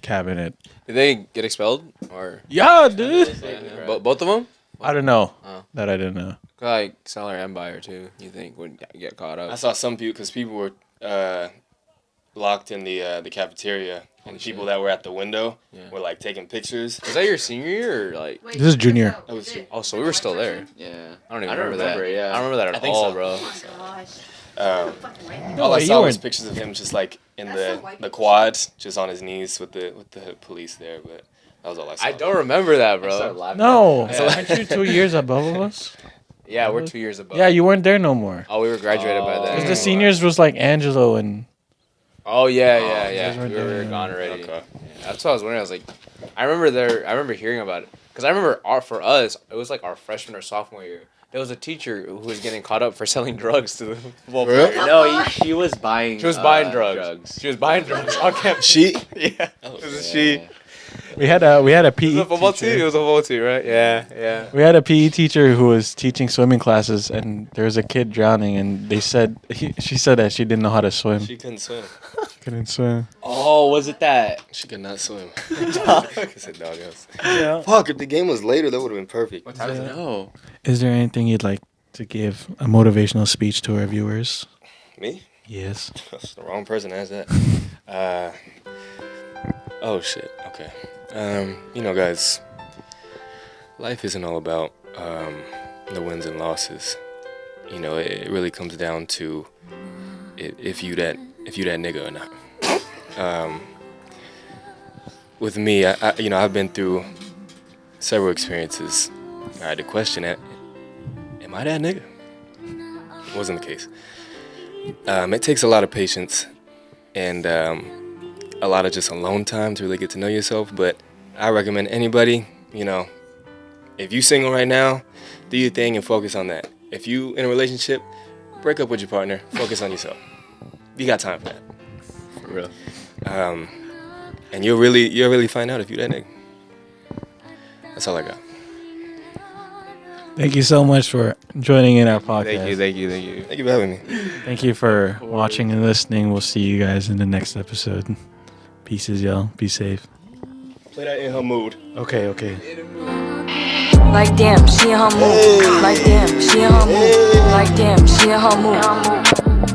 A: cabinet.
C: Did they get expelled or
A: Yeah, dude.
C: both of them?
A: I don't know.
C: Oh.
A: That I didn't know.
C: Like seller and buyer too. You think would get caught up?
B: I saw some people because people were locked in the cafeteria, and people that were at the window were like taking pictures.
C: Was that your senior year or like?
A: This is junior.
B: That was
C: Oh, so we were still there.
D: Yeah.
C: I don't even
D: I don't
C: remember that.
D: remember, yeah.
C: I don't remember that
B: I
C: at
B: think
C: all,
B: so.
C: bro.
B: all I
A: you
B: saw was
A: weren't-
B: pictures of him just like in the quads, just on his knees with the police there. But that was all I saw.
C: I don't remember that,
D: I started
C: bro.
D: laughing.
A: No,
C: Yeah.
A: aren't you 2 years above of us?
C: Yeah, we're 2 years above.
A: Yeah, you weren't there no more.
C: Oh, we were graduated by then.
A: Because the seniors was like Angelo and
C: Oh yeah,
A: those
C: yeah.
A: were
C: We were
A: there.
C: gone already.
B: Okay.
C: Yeah, that's what I was wondering. I was like, I remember hearing about it because I remember for us it was like our freshman or sophomore year. There was a teacher who was getting caught up for selling drugs to the football
B: Really?
C: players.
D: No, she was buying.
C: She was buying drugs. She was buying drugs on campus.
B: She?
C: Yeah. It was a she.
A: we had a
C: It
A: PE
C: was a football team. It
A: teacher.
C: was a football team, right? Yeah.
A: We had a PE teacher who was teaching swimming classes, and there was a kid drowning, and she said that she didn't know how to swim.
B: She couldn't swim.
A: Couldn't swim.
D: Oh, was it that?
B: She could not swim. I said doghouse.
A: Yeah.
B: Fuck, if the game was later, that would have been perfect.
D: No.
A: Is there anything you'd like to give a motivational speech to our viewers?
B: Me?
A: Yes.
B: That's the wrong person to ask that. Oh shit. Okay. Guys, life isn't all about the wins and losses. It really comes down to if you that nigga or not. With me, I've been through several experiences. I had to question it. Am I that nigga? It wasn't the case. It takes a lot of patience and a lot of just alone time to really get to know yourself. But I recommend anybody, if you single right now, do your thing and focus on that. If you in a relationship, break up with your partner, focus on yourself. You got time for that.
C: For real.
B: And you'll really find out if you that nigga. That's all I got.
A: Thank you so much for joining in our podcast.
C: Thank you.
B: Thank you for having me.
A: Thank you for watching and listening. We'll see you guys in the next episode. Pieces, y'all. Be safe.
B: Play that in her mood.
A: Okay.
F: Like damn, she in her mood. Like damn, she in her mood. Like damn, she in her mood.